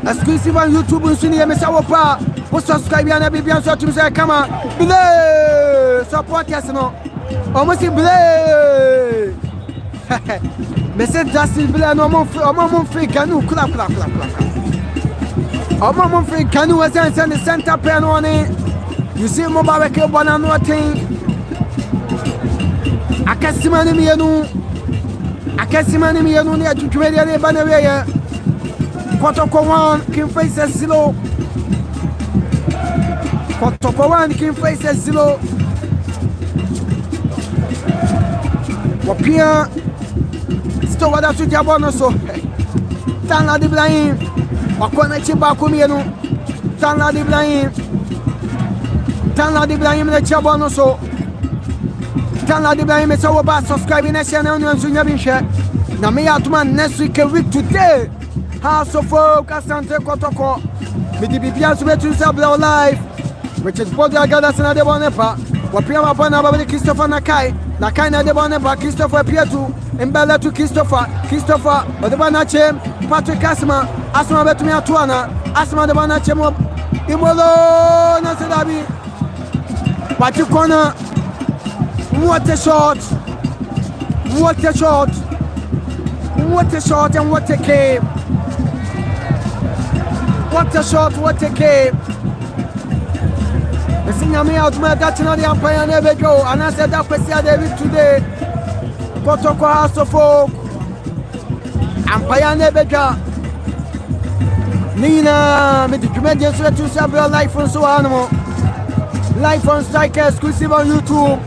exclusive on YouTube, Sunia Messawapa. Who subscribe and be so to say, come on, belay, support yes, no, almost in belay. Message Justin Belay, no more free canoe, clap. A moment free canoe was in the center pen on it. You see, Mobile Banana thing. I can't see my name, I can't see my name, near to Canadian Banner. Kotoko one, Kim Faces Zero. Kotoko one, Kim Faces Zero. Wapia, still what I should have on so. Tana the blind, Wakona Chibakumiano, Tana the blind, the Chabono so. Tana the blind, it's all about subscribing to channel and Sunyabin share. Now, me out man next week a week today. House of Folk, Asante Kotoko. With the BPS to Sabla live, which is Bodia Gadas and the Bonepa. Wapia Bonaba, Christopher Nakai, Nakana de Bonepa, Christopher Pietu, and Bella to Christopher, or the Banachem, Patrick Asma, Asma Betumia Tuana, Asma the Banachem, Imolo, Nasadabi. What you corner? What a shot! What a shot! What a shot and what a game! What a shot, what a game! The singer me out my Dutch and the Empire never go, and I said that David today. Kotoko House of Folk, Empire never go. Nina, me the comedians to several life on so animal. Life on Striker exclusive on YouTube.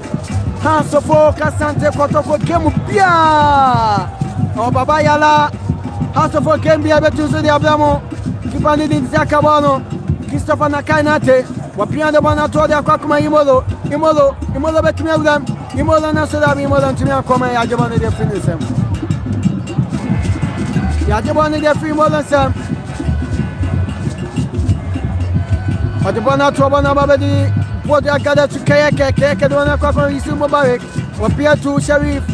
House of Folk, Asante Kotoko Kemupia. Oh, Baba Yala. House of Folk can be able to see the Ablamo. Keep on needing Zakabano. Christopher Nakainate. Wapian the Bonato, the Akakuma Imolo. Imolo Betumel. Imolo Nasoda, Imolo to me, come Yajabani de Finism. Yajabani de Free Molosam. But the Bonato Bonabadi. Port Agada to Kayaka, the one across Yusuf Mubarak, or Pierre to Sharif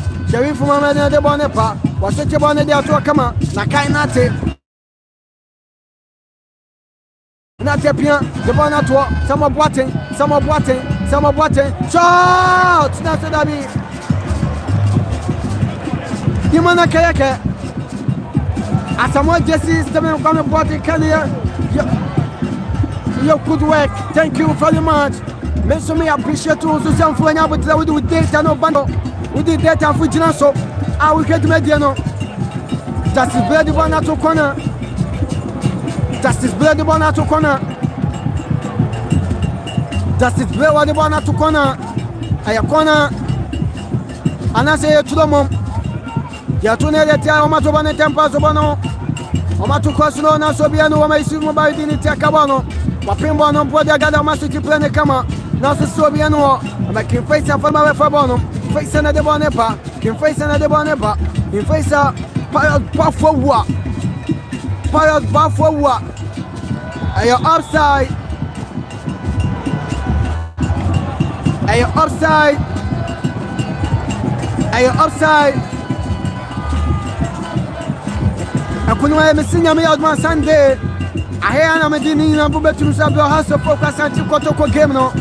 from Amanda de Bonepa, was such a bonnet there to a come out, Nakainate. Not a pian, the Bonato, some of Watting, shout! Not to Dabi. Dimana Kayaka. As a more Jesse, Stephen Conner Body Canada. Your good work. Thank you very much. Mention me appreciate you also some for now, but we do data no bundle. We did data for Jinaso. I will get Mediano. Justice Bloody Bonato Corner. Justice Bloody Bonato Corner. Justice Bloody Bonato Corner. I am corner. And I say to the mom. Yatune de tia omato bane tempa so bano omato kwasno na so bia no ma isi mo ba di ni tia kabano wapembo no pode agada ma so ti plane kama na so bia no ma kin face afa ma fa bono face na de bone pa kin face na de bone pa kin face pa fo wa ayo upside Akunwa mesinya me yadman Sunday. Ahia na medini na bubetu sabe house of Asante Kotoko game no.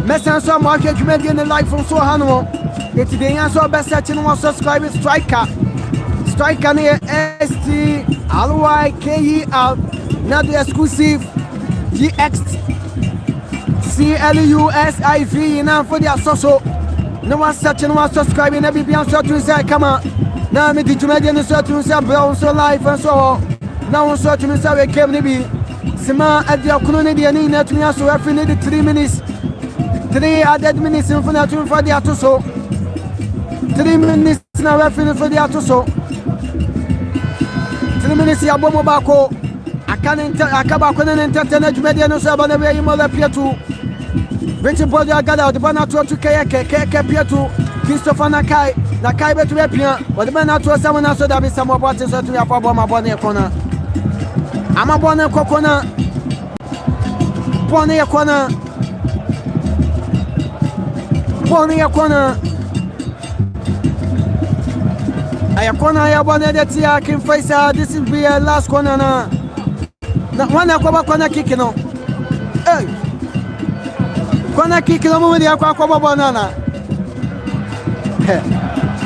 Mesan so market comedian in life from so hano. It dey answer best search no subscribe striker. Striker ne STLYKER na the exclusive GXCLUSIV na for the social. No one search no subscribe na bibian so to say come on. Now me did you make any sort of brown so life and so now so to me say we came be Sima at the Okunoni the any net me so every need 3 minutes 3 added minutes in for the atoso 3 minutes now we finish for the atoso 3 minutes ya bomo bako akaba ko na entertainment media no so bana we imo la pietu Vinci Body Agada the bana to keke pietu Christopher Nakai betu be pia o de na to some na so da be some about so to ya for my bonne corner ama bonne kokona bonne corner ayakona ya bonne de tia kin Faisal this will be last corner na one akoba corner kick no eh corner kick no mo de akoba banana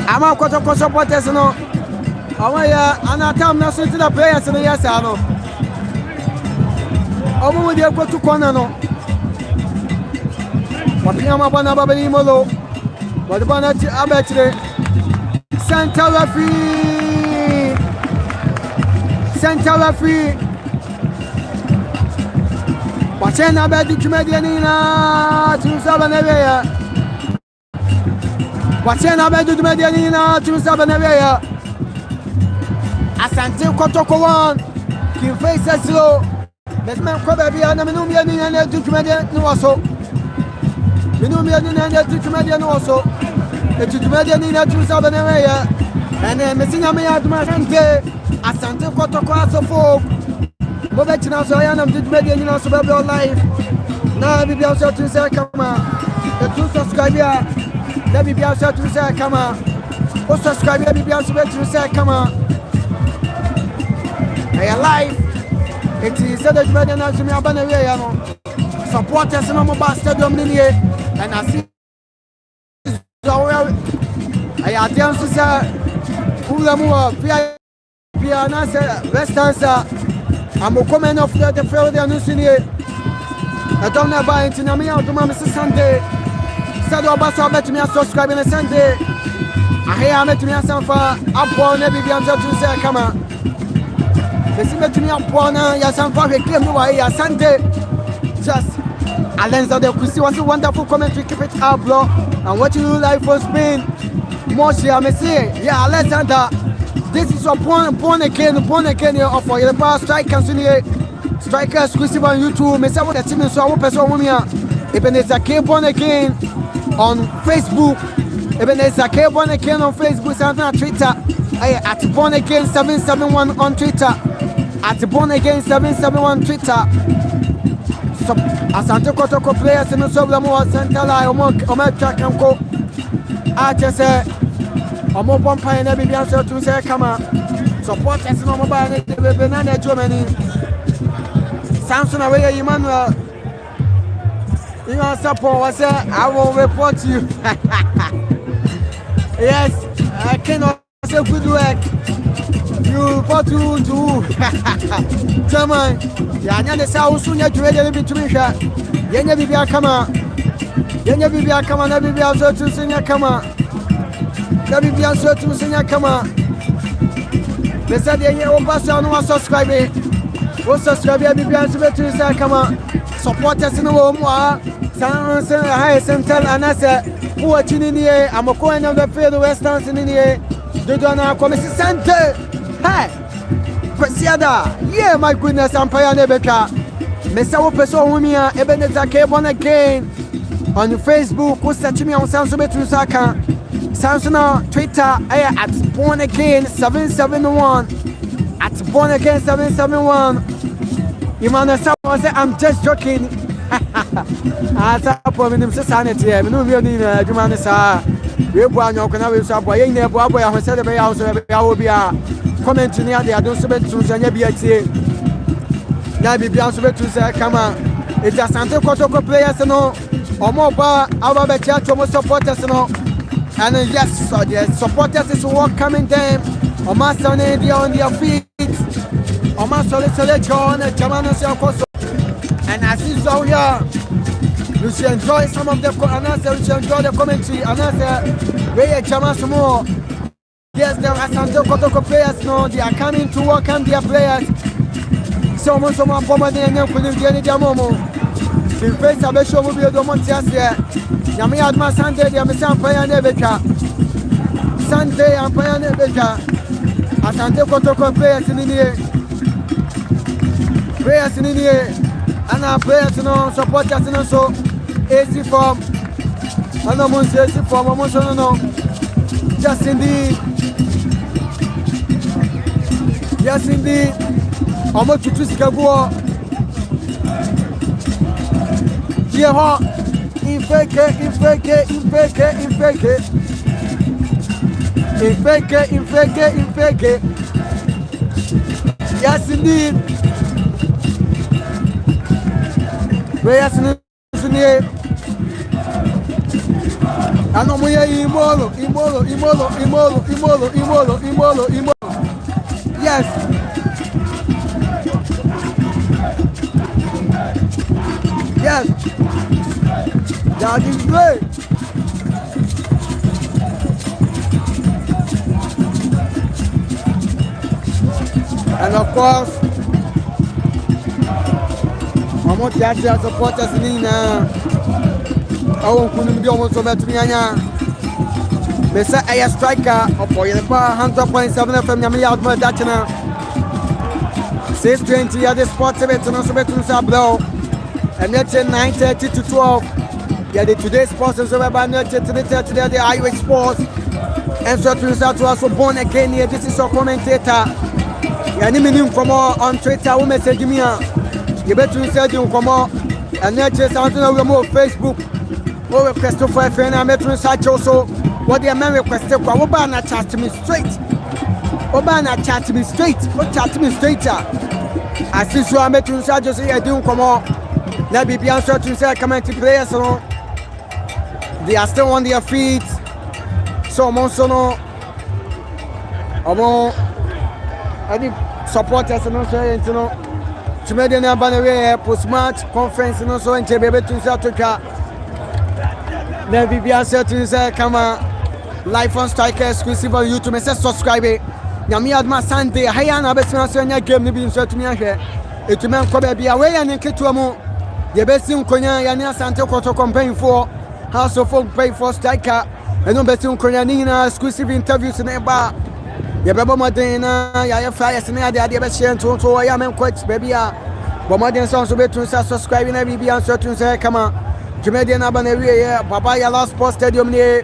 Ama Kotoko supporters no. Awaya anatam na so to the players no yes ano. Omo de go to corner no. Wapia bana babali molo. Wadbana ti abetre. Center referee. Wachena bedu kumedianina tu sabaneya. Wachena bedu medianina tu sabaneya. Asante Kotoko one. Kin face slow. Mesman ko be bia na menum ya ni na tu median no so. Menum ya ni na tu median no so. Tu median ni na tu sabaneya. Ene mesinya me aduma Asante Kotoko asofo. Bobe china so ya na tu median ni so be live. Na bi bia so tu say kama. Tu subscribe ya. Na bi bia so tu say kama. O subscribe ya bi bia so tu say kama. Hey, live. It is said that median na me abana we ya no. Supporters no mo ba stadium ni nie. And I see I attend to say Ulamu Pia Nasa Westansa. I'm a comment of the field and Nusinie. I don't know about it in a meal to Mamma Sunday. Said Obasa bet me a subscribe on a Sunday. I hear met me a sanfa upon every answer to say, come on. They see me to me upon Yasanfa claim to a Sunday. Just Alenza de Kusi was a wonderful commentary. Keep it up, bro. And what you do live for Spain. Moshi, I may say, yeah, Alexander. This is a born again offer. The power strike continue. Striker exclusive on YouTube. Me say what the team so I won't person woman here. Even there's a K born again on Facebook. Even there's a K born again on Facebook. Something on Twitter. At born again 771 on Twitter. At born again 771 Twitter. Asante Kotoko players in the Soblamo Center line, Omo track and go. I just say, Omo Pompa and every answer to say, come on. Support us in mobile, Banana Germany. Samson away, Emmanuel. You want support? I say, I will report to you. Yes, I cannot say good work. You report to German. Yeah, the South soon yet ready between her. Yenya Bibia Kama. Yenya Bibia Kama, Nabibia so to sing a Kama. Nabibia so to sing a Kama. They said, yeah, no subscribe. What's subscribe? Bibia to say Kama. Support us in the home. San High Central and I said, watching in here. I'm a coin of the field, Western in here. They don't know come Asante. Hey, Presiada. Yeah, my goodness, I'm paying a better. Mesa person Wumia, Ebenezer K1 again on Facebook. Who's searching me on Samsung to Saka? Samsung Twitter at Born Again 771 at Born Again 771. Imana someone say I'm just joking. As a problem in society, I know we need a human sa. We boy no can we so boy in there boy I said the house will be a comment near the don't submit to Zanya BT. Now be beyond submit to say come on. It's a Santa Kotoko players no or more bar our better to supporters no. And yes, so the supporters is work coming them. Or master on their feet. Or master John and Jamana. And as you saw here, you should enjoy some of the you should enjoy the commentary. Where Jamas more. Yes, there are some Kotoko players no, they are coming to welcome their players. So much of my bomber and couldn't get any momo. The face of the show will be a Domontias here. Yami Adma Sunday, the Amisan Paya Nebeka. Sunday and Paya Nebeka. Asante Kotoko players in here. Players in here. And our players no support us no so AC form. And no one says form, almost no. Just indeed. Yes indeed. Almost to Twiska. Yeah, infake. Yes indeed. Players in here. And no more Imolo. Yes. Yes. That is great. And of course, I'm not just a supporters in now. I won't be almost over to me. Mesa a striker of 100.7 from Yami Outman Dachina 6:20 at the sports event and also between Sablo and that's 9:30 to 12. Yeah, the today's sports is over by 9:30 to the Iowa Sports and so to also Born Again here. This is our commentator. Yeah, Nimin from on Twitter, who message me. You better say you come on and that's something we more Facebook. Oh, request for a friend. I'm better search also. What the man requested for Obana chat to me straight. Obana chat to me straight. What chat to me straight? I see so I'm better search just say I don't come on. Now be answer to say come to players no. They are still on their feet. So also no. Any supporters no say you know. To me the number away post match conference no so in Chebebe to South Africa. Now be answer to say come on. Live on Striker exclusive on YouTube. Me say subscribe. Yami Adma Sunday. Haya na besina so nya game ni bi nso tumi ahwe. Etumi anko ba bia we ya ne ketua mu. Ye besi nkonya ya ne Asante Kotoko mpanyfo. House of Folk pay for Striker. Eno besi nkonya ni na exclusive interviews na ba. Ye bebo modern na ya flyers na ya de be share to ya men coach baby a. Bo modern so betu say subscribe na bi answer to say come on. Jumede na ba na we ya Baba ya last sports stadium ni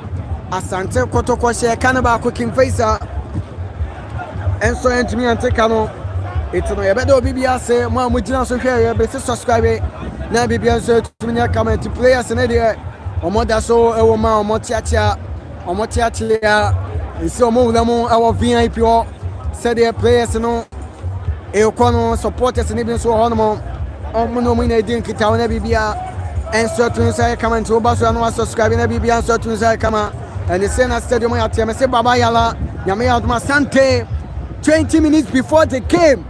Asante Kotoko share kanaba cooking Faisal and so entimi ante kano it's no ye bedo bibia say mo amugina so hwe ye be subscribe na bibia so tumnya kama ti players na de omoda so ewo ma omotiatia nsi omowula mu awo VIP o said the players no ekono supporters ni bi so hono no mu na din kita na bibia enso tun sai kama nti oba so no subscribe na bibia enso tun sai kama and the Sena Stadium ya teme se baba yala nyame ya Asante 20 minutes before the game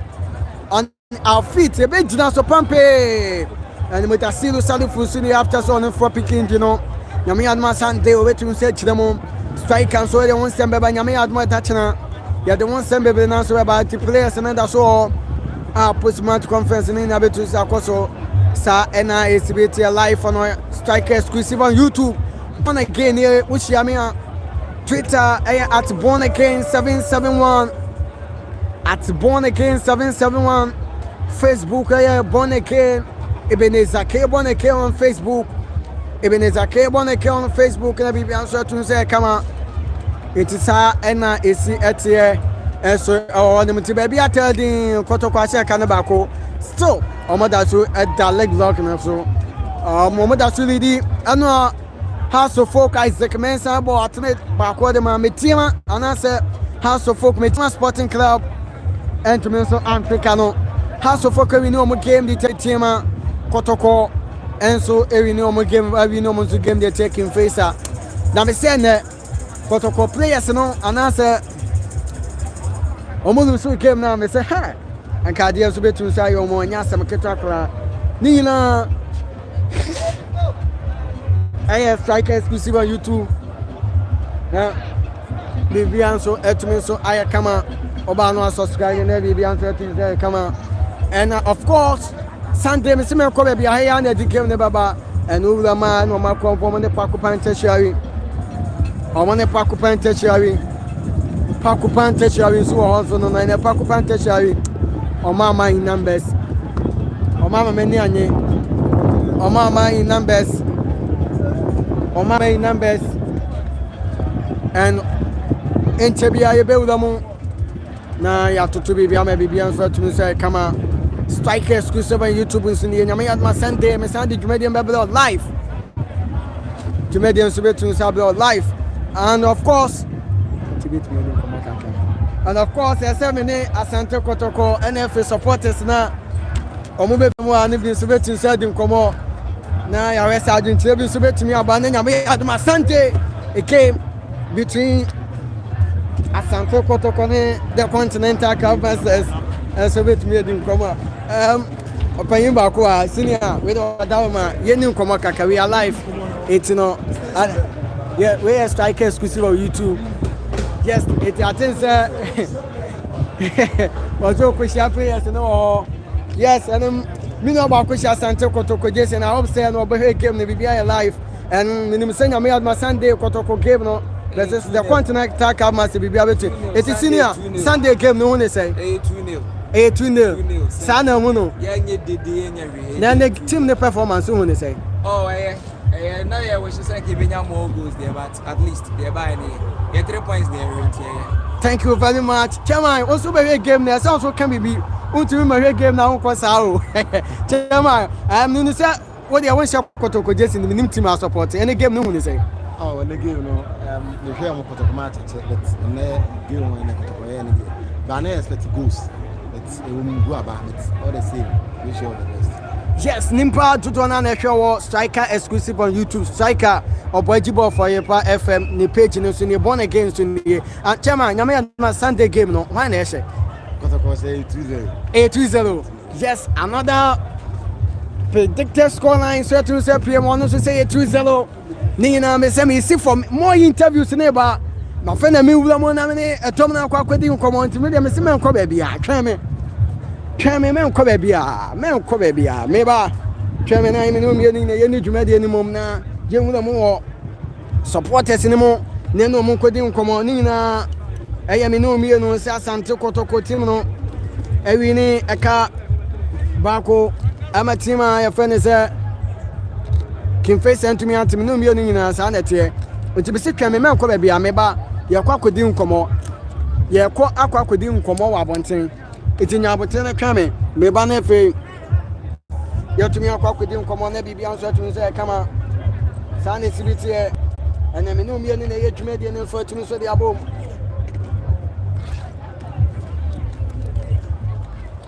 on our feet a bit jina so pampe and mutasilu salu fusuni after so on for picking you know nyame ya Asante o betu se chiremo strike and so they won sembe ba nyame ya tachina ya the one sembe be na so about the players and that so post match conference ni na betu sa koso sa na SBT live on strike exclusive on YouTube Born Again here, which I mean, Twitter at Born Again 771, at Born Again 771, Facebook Born Again, Ebenezer K Born Again on Facebook, Ebenezer K Born Again on Facebook, and I be answer to say, come on, it is her and AC at here, and so on the baby I tell the Kotoko Canabako, still, Omadasu at the leg lock and so, Momadasu lady, I know. House of Folk Isaac Mensa bo atene backward ma metima and answer House of Folk Metima Sporting Club and to Menso Africano House of Folk we know game the team Kotoko and so we know game we know game they taking Faisal na me say na Kotoko players no and answer omo so game na me say ha anka dia so betu say omo nya sam keto akra ni na strike exclusive on YouTube. Bibian so etumi so aya kama oba no subscribe na bibian so etumi there kama and of course Sunday me me ko be ahia na di game ne baba and owura ma no ma konfo ne pakupan tertiary omo ne pakupan tertiary so ho so no na pakupan tertiary oma in numbers oma ma ni anye oma in numbers numbers and in Tebia you build them na ya to be bia bibia so to say kama strike exclusive on YouTube in the nyame Asante me send the Comedian Babylon live Comedian so be to say live and of course I say me ne Asante Kotoko NF supporters na omo be mo ani bi so be to say dim komo na ya west Argentina bi so betimi abana nyame Asante it came between Asante Kotoko ne the Continental Cup versus so betimi edim koma opanyin ba ko a senior we do dawma yeni koma kaka we are live it no yeah we are strike exclusive on YouTube yes it attends was so question players no yes and me no ba ko Asante Kotoko Jason I hope say no be game no be live and me say nyame Sunday Kotoko game no versus the Continental Cup match be betu it is senior Sunday game no one say 2-0 sana no yeah nye dede nya we na the team the performance one say oh now yeah we should say Kibenya more goals there but at least they buy any 3 points there right here. Thank you very much chairman also be game there so can be untumi ma game na nko saa o chairman no say what they want Kotoko Jason nim team support any game no hu ni say oh when the game no the share mo Kotoko match but na game when Kotoko yeah ni but na expect goals but we will go about it all the same we show the best. Yes, Nimpa Tutona na hwe striker exclusive on YouTube striker Obojibo for Yepa FM ni page no so ni Born Again so ni and chairman nyame na Sunday game no why na ehye Kotoko say 2-0 8-0 yes another predicted scoreline so to say PM one so say 2-0 ni na me say me see from more interviews na ba na fe na me wula mo na me etom na kwakwadi nkomo ntimi de me se me nko ba bia twa me nko ba bia me ba twa me na me no me ni na ye ni dwumade ni mom na je wula mo wo supporters ni mo ne no mo kwadi nkomo ni na eye me no me no se Asante Kotoko team no ewi ni eka bako ama team a ya fe ne se Kim Face antumi antumi no me no nyina sa na te nti be se twa me nko ba bia me ba ye kwa kwadi nkomo ye ko akwa kwadi nkomo wa bonten etinya aboten na twame me ba na fe You to me akwa kwedi nkomo na bibia nso to say kama sa na sibiti e ena me no mi ne ye dwuma de ne so to me so de abom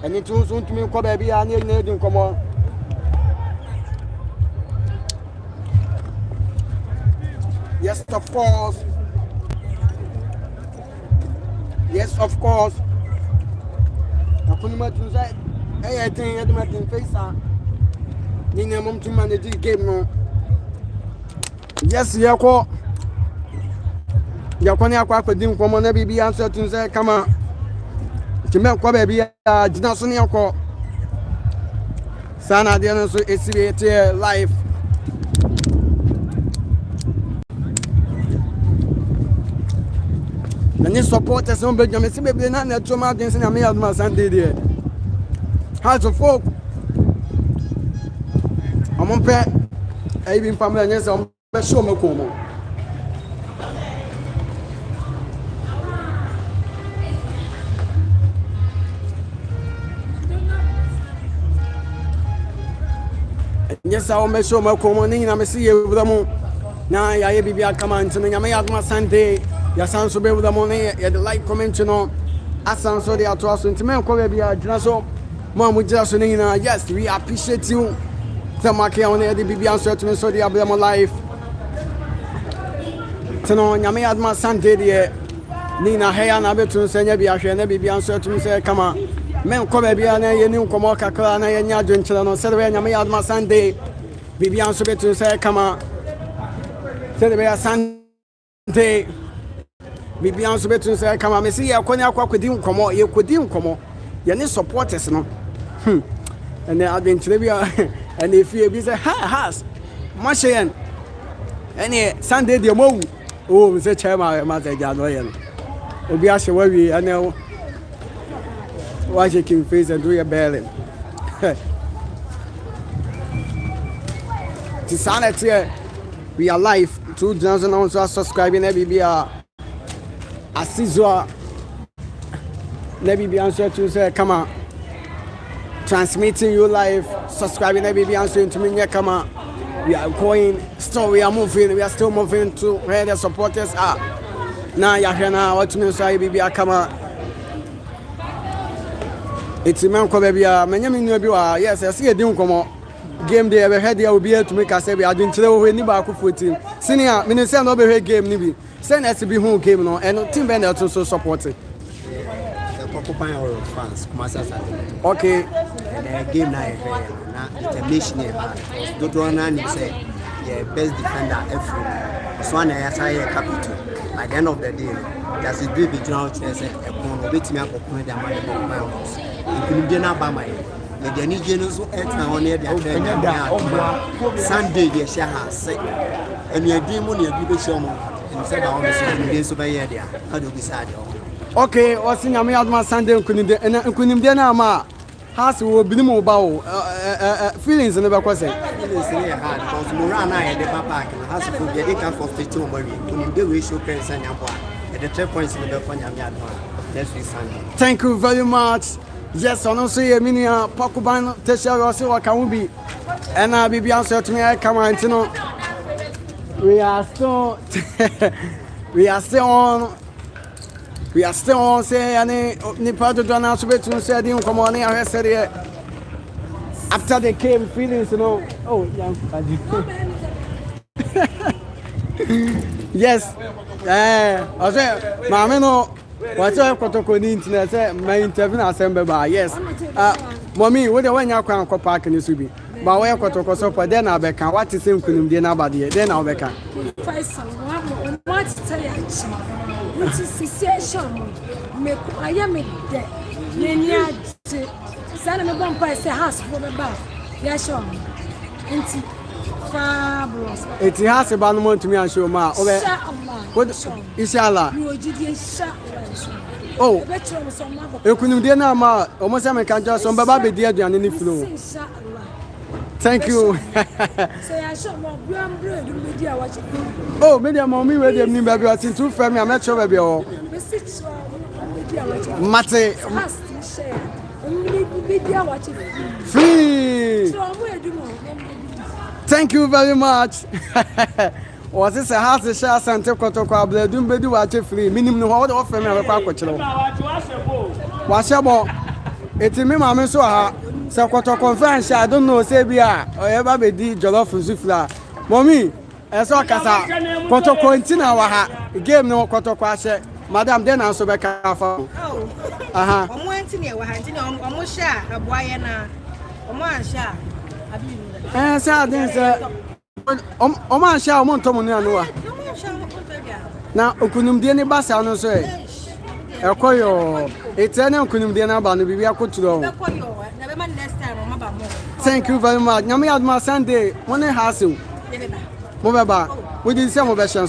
eni tun so to me ko ba bia na edi nkomo yes of course akunuma tun say I think I do my thing Faisal ni na mum to manage game no yes yakọ ne akwa kwedi nkomo na bibi answer tun say kama time kwa ba bia gina so ne yakọ sana de no so esibete live any supporters on be jam se be na na to ma den se na me Asante there how to folk amon pe ai bin family nyesa on be show me ko mo nyesa on be show me ko mo ni na me see you them na ya ye bibia kama ntino nyame ya Asante ya sanso be with them on ya the like comment no asanso de ato aso ntime ko be bia gyina so mo amugya so ni na yes we appreciate you Thematic on the bibia so to me so de abia mo life tino nyame ya Asante de ni na heya na betu so nya bia hwe na bibia so to me say kama men ko be bia na ye ni nkomo kakra na ye nya adwenkyere no se de nyame ya Asante bibia so betu say kama se de Asante bibi anso betun say kama me see yakọ ne akwa kwedi nkomo ye kwedi nkomo ye ne supporters no ene adventure bia ene efie bi say has mashen ene Sunday de mo o me say chairman ma say ja no ye no obi a hye wawi ene wa shaking face and do your belly Asante we are live 2000 also subscribing every bia Asizwa Nebi answer to say kama transmitting you live subscribing Nebi answer to me kama we are going still we are still moving to where the supporters are now ya hena what me say bibi kama it's man ko baby menya me nua bi wa yes I see edin komo game dey be head ya obi to make us say we adwenkyere wo ni ba akofo team senior me say no be game ni bi send us be home game no and team bend out so supporting occupying our fans okay and the game na determination do na ni say yeah best defender ever so na ya say capital at the end of the day that's a big general chance e kon obetimi akokon dem and occupy including na ba mai the ni genu so etna on here the Sunday dey share her say and you dream on you be show mo say ba on so so ba here there how do we say okay what's nyame Asante nkunimde na ma has wo binim ba wo feelings no be kwese feelings ni hard because moral na e dey papa has for be dey can for 15 mo nkunimde we show pen sanya bo the 3 points in the nyame adma next week Sunday. Thank you very much. Yes, I don't see a mini Pokuban Tesha Rossi or Kamubi and I be answer to me. I come on, you know. We are still on. Say, any Nipato Donna Subetun said, you come on, I said it after they came feelings, you know. Oh, young. Yes, I say, Mamma. What's your Kotoko internet? Say, my interview assembly bar. Yes, mommy, what the one you can go park in the subi. But where Kotoko so for then I'll be can. What is him couldn't be nobody? Then I'll be can. Faisal, what to tell you? Which is situation? Make I am it there. Nenya, send me one price house for the bar. Yes, sure. Fabulous. It has a band to me and show ma. What inshallah. Oh, you couldn't do now, ma. Almost I can just on Baba be dear and any flow. Thank you. Oh, media mommy, where the new baby was in 2 family. I'm not sure baby. Mate. Free. Thank you very much. Was this a house to share Asante Kotoko Abledum Bedu watch free? Minimum hold off from a quackle. Wash your ball. It's me, Mamma, so so Kotoko fans, I don't know, Sabia, or ever be did Jollof Zufla. Mommy, as all Casa, Kotoko in Tina, game no Kotoko, Madam, then also back. Oh, I'm wanting you, I'm almost sure, a boy and a man, sure. Eh, sir, then, sir. Oma sha o monto monu anwa na okunum die ne basa no so e ekoyo etene okunum die na ba no bibia koturo thank you very much nyame adma Sunday woni hasu mo beba we dey say mo be so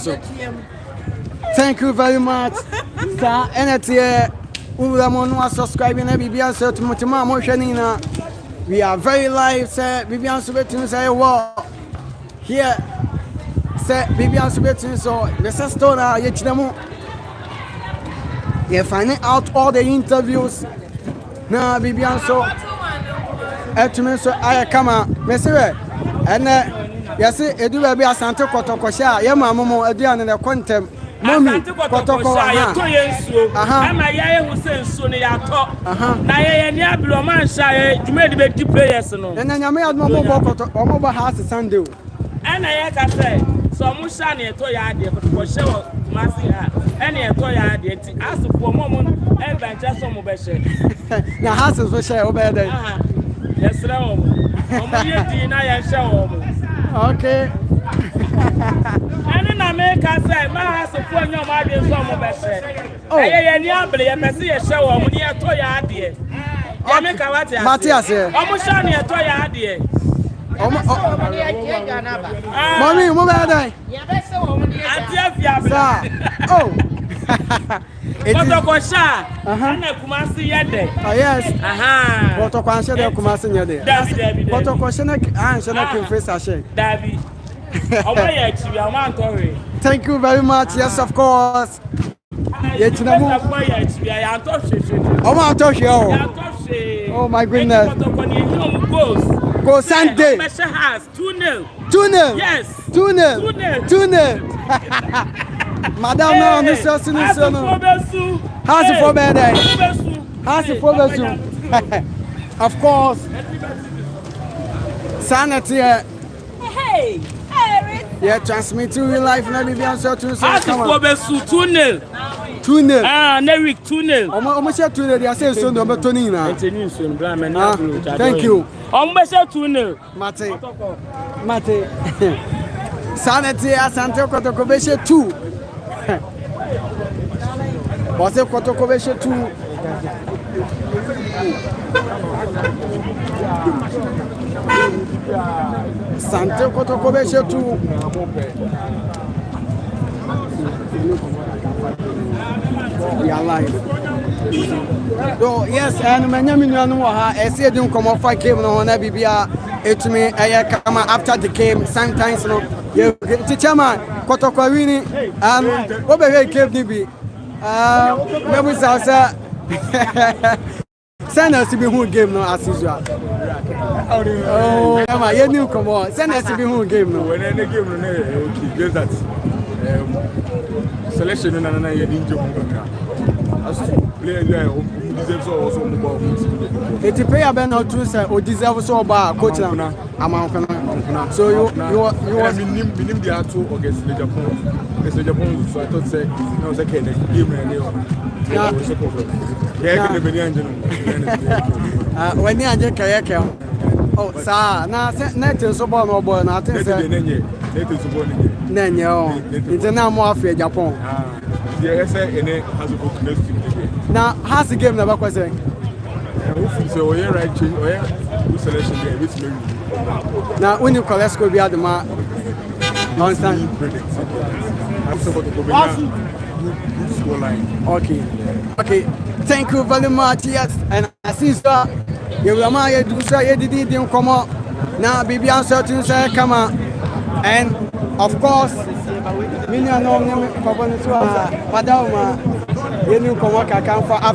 thank you very much sir enetie ura mo no subscribe na bibia so tumotima mo hwani na we are very live sir bibia so betin say wo here say Bibian Subetin so the sister na yechinemu you finding out all the interviews na Bibian so etume so aya kama mesere ene yesi edu ba bi Asante Kotoko sha ye mamomo aduane ne kontem Mommy, Kotoko ya to yensuo ama ya ehu se nsuo ne ya to na ye ni ablo man sha ye dwuma de be di players no na nyame admo mo Kotoko omo ba house Sunday ana ye ka say so mo sha ne to ya ade ko she wo masi ha ene to ya ade ti asofo mo mo e ba ncha so mo be she na house so she o be dey yes ra o mo ye di na ye she o mo okay ene na me ka say ma asofo nyo ma ade so mo be she ye ni able ye pese ye she wo mo ni ye to ya ade ye me ka wate Matias o mo sha ne to ya ade Mommy, move out there. Oh, Kotoko sha. Na Kumasi yede. Oh yes. Kotoko ansha de Kumasi yede. Kotoko shena shena confess she. Davi. Omo ye chibi ama ntore. Thank you very much. Yes, of course. Ye chinamu. Omo ye chibi ya ntoshe. Omo ntoshe o. Oh my goodness. Kotoko ni home goals. Go Sunday. Special has 2-0. 2-0. Yes. 2-0. 2-0. Madam no Mr. Siniso no. House for bed. House for bed. Of course. Sanity. Hey. Yeah, transmitting real life na Bibian so to so. House for bed 2-0. 2-0. Nerik 2-0. Omo share 2-0 they say so no be Tony na. Thank you. Omo share 2-0. Mate. Sanity Asante Kotoko be share 2. Bose Kotoko be share 2. Asante Kotoko be share 2. We are live. So yes, and my name is Nuha. I see them come off a game no na bibia etumi come after the game sometimes no. You teacher man Kotoko wini obere game ni bi. Me say send us to be who game no as usual. Oh, ma you new come on. Send us to be who game no. When any game no okay, just that. Selection na ye din jomo kakra. As player there deserve so also mobile. It player ben not true say o deserve so ba coach na amankona. So you minim dia to against the Japan. Against the Japan so I thought say no say game na dey on. Yeah, so problem. Yeah, can be angel. When you anje kayeke. Oh, sir, na net so ball no ball na think say nenye o nti na mo afia Japan the say ene has a book next week na has the game na ba kwese hopefully so we right change we selection there which maybe na when you collect go be adma understand predict after what go be score line okay thank you very much yes and assist you will ma you do say you did nkomo na Bibian certain say kama and of course many are no madam you know come work I can for after